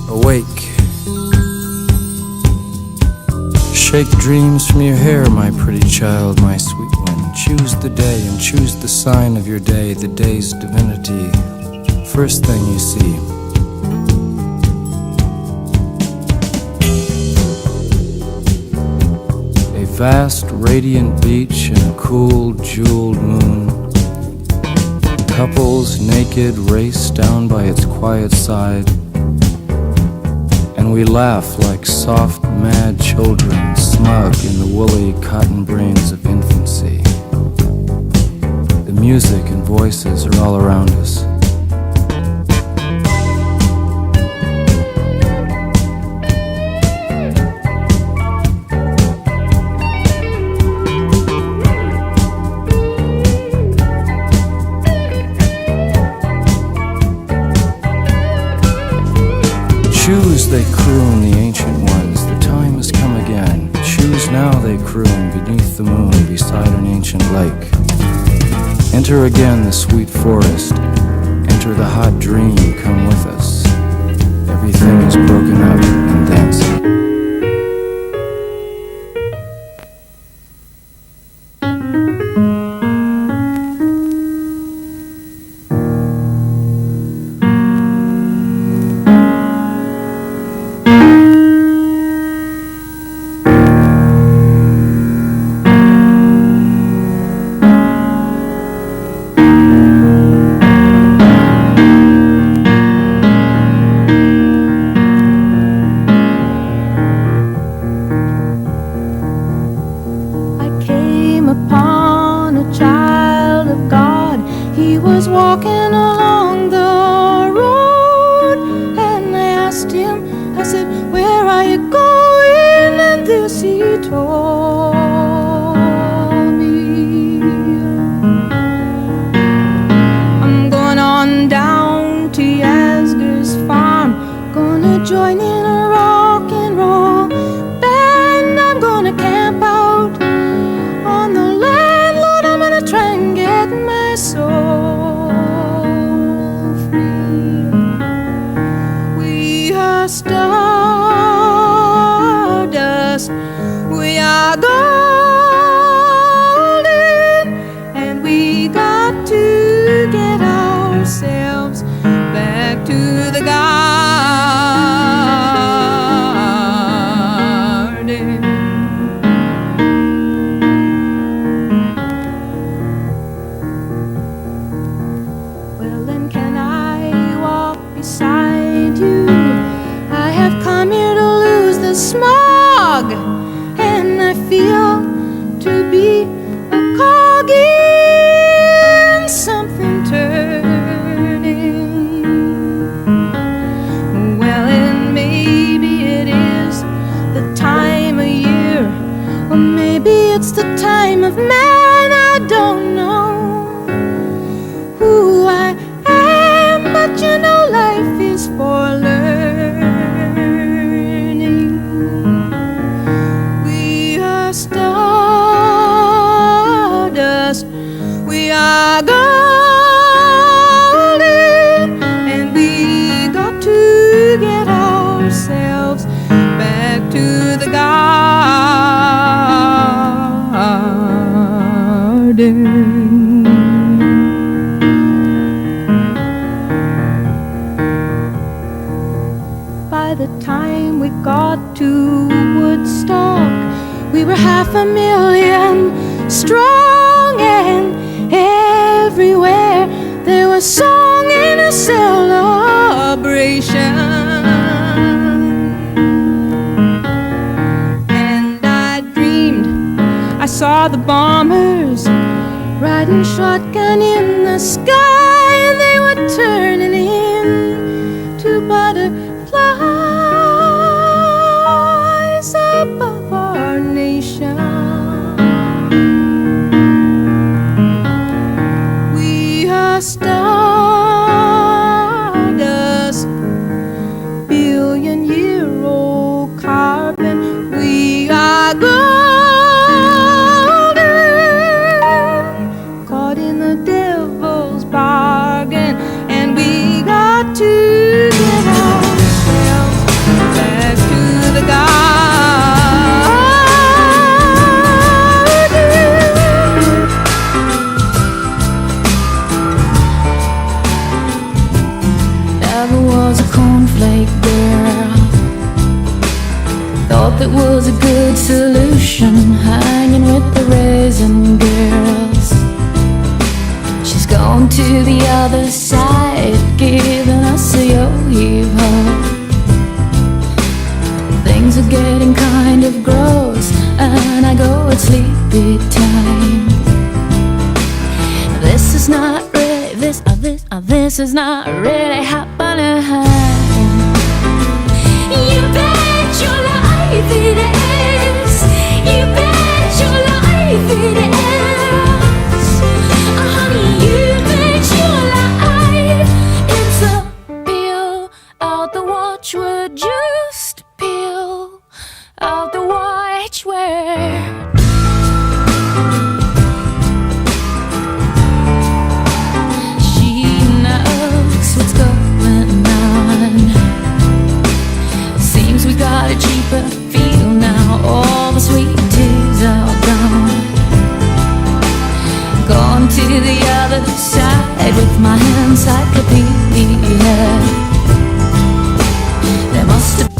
Awake. Shake dreams from your hair, my pretty child, my sweet one. Choose the day and choose the sign of your day, the day's divinity. First thing you see. A vast, radiant beach and a cool, jeweled moon. Couples naked race down by its quiet side. And we laugh like soft, mad children, smug in the woolly cotton brains of infancy. The music and voices are all around us. Choose, they croon, the ancient ones, the time has come again. Choose now, they croon, beneath the moon, beside an ancient lake. Enter again the sweet forest, enter the hot dream, come with us. Everything is broken up and dancing. Told me Well, then can I walk beside you? I have come here to lose the smog, and I feel to be a cog in something turning. Well, and maybe it is the time of year, or maybe it's the time of man. I don't know who I am, but you know life is for learning. We are stardust, we are golden, and we got to get ourselves back to the garden. By the time we got to Woodstock, we were 500,000 strong, and everywhere there was song and a celebration. And I dreamed I saw the bombers riding shotgun in the sky, and they were turning into butterflies above our nation. We are stardust, billion-year-old carbon. We are golden, caught in the devil's bargain, and we got to get ourselves back to the garden. Never was a cornflake girl. Thought that was a good solution, hanging with the raisin girls. She's gone to the other side, giving us a yo-yo. Things are getting kind of gross, and I go at sleepy time. This is not really, this is not really happening. You bet your life it is. You bet your life it is. Honey, you bet your life it's a peel out the watchword, just peel out the watchword. She knows what's going on. Seems we got a cheaper feel now. All the sweet teas are gone. Gone to the other side with my encyclopedia. There must have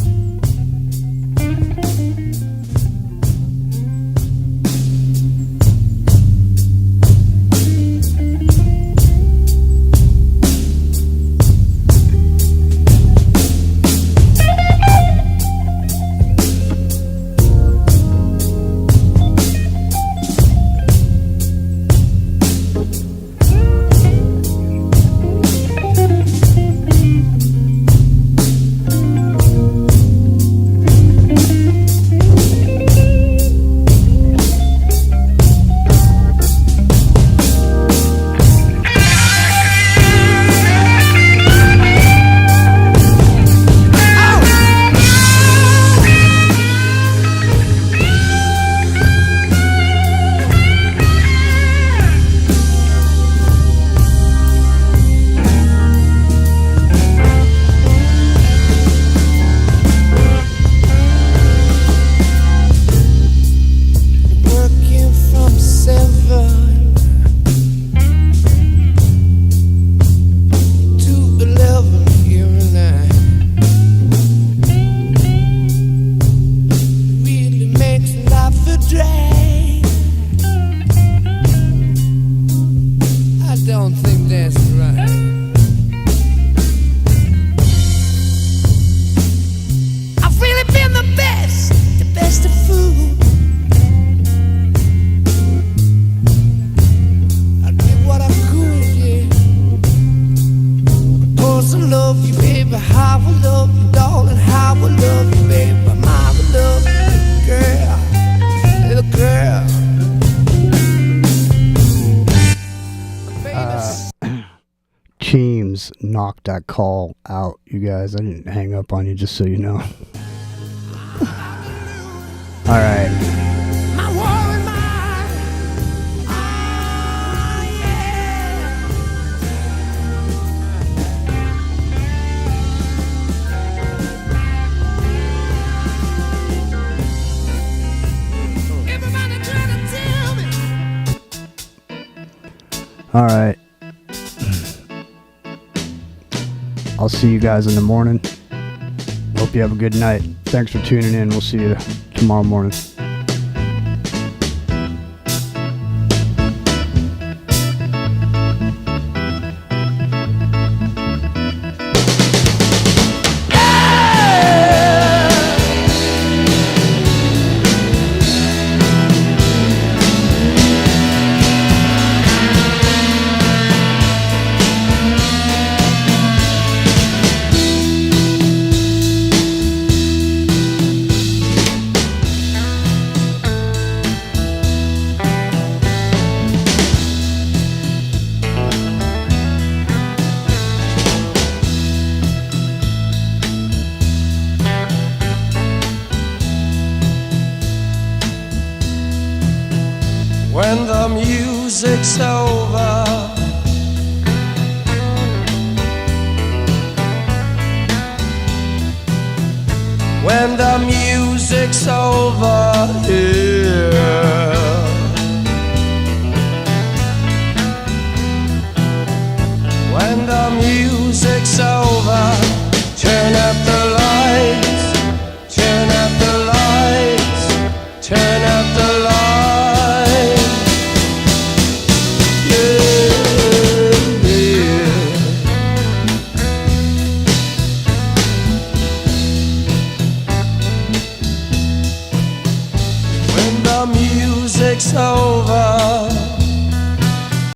James knocked that call out, you guys. I didn't hang up on you, just so you know. All right. My war and mine. Ah, yeah. Everybody trying to tell me. All right. I'll see you guys in the morning. Hope you have a good night. Thanks for tuning in. We'll see you tomorrow morning. When the music's over, when the music's over, yeah.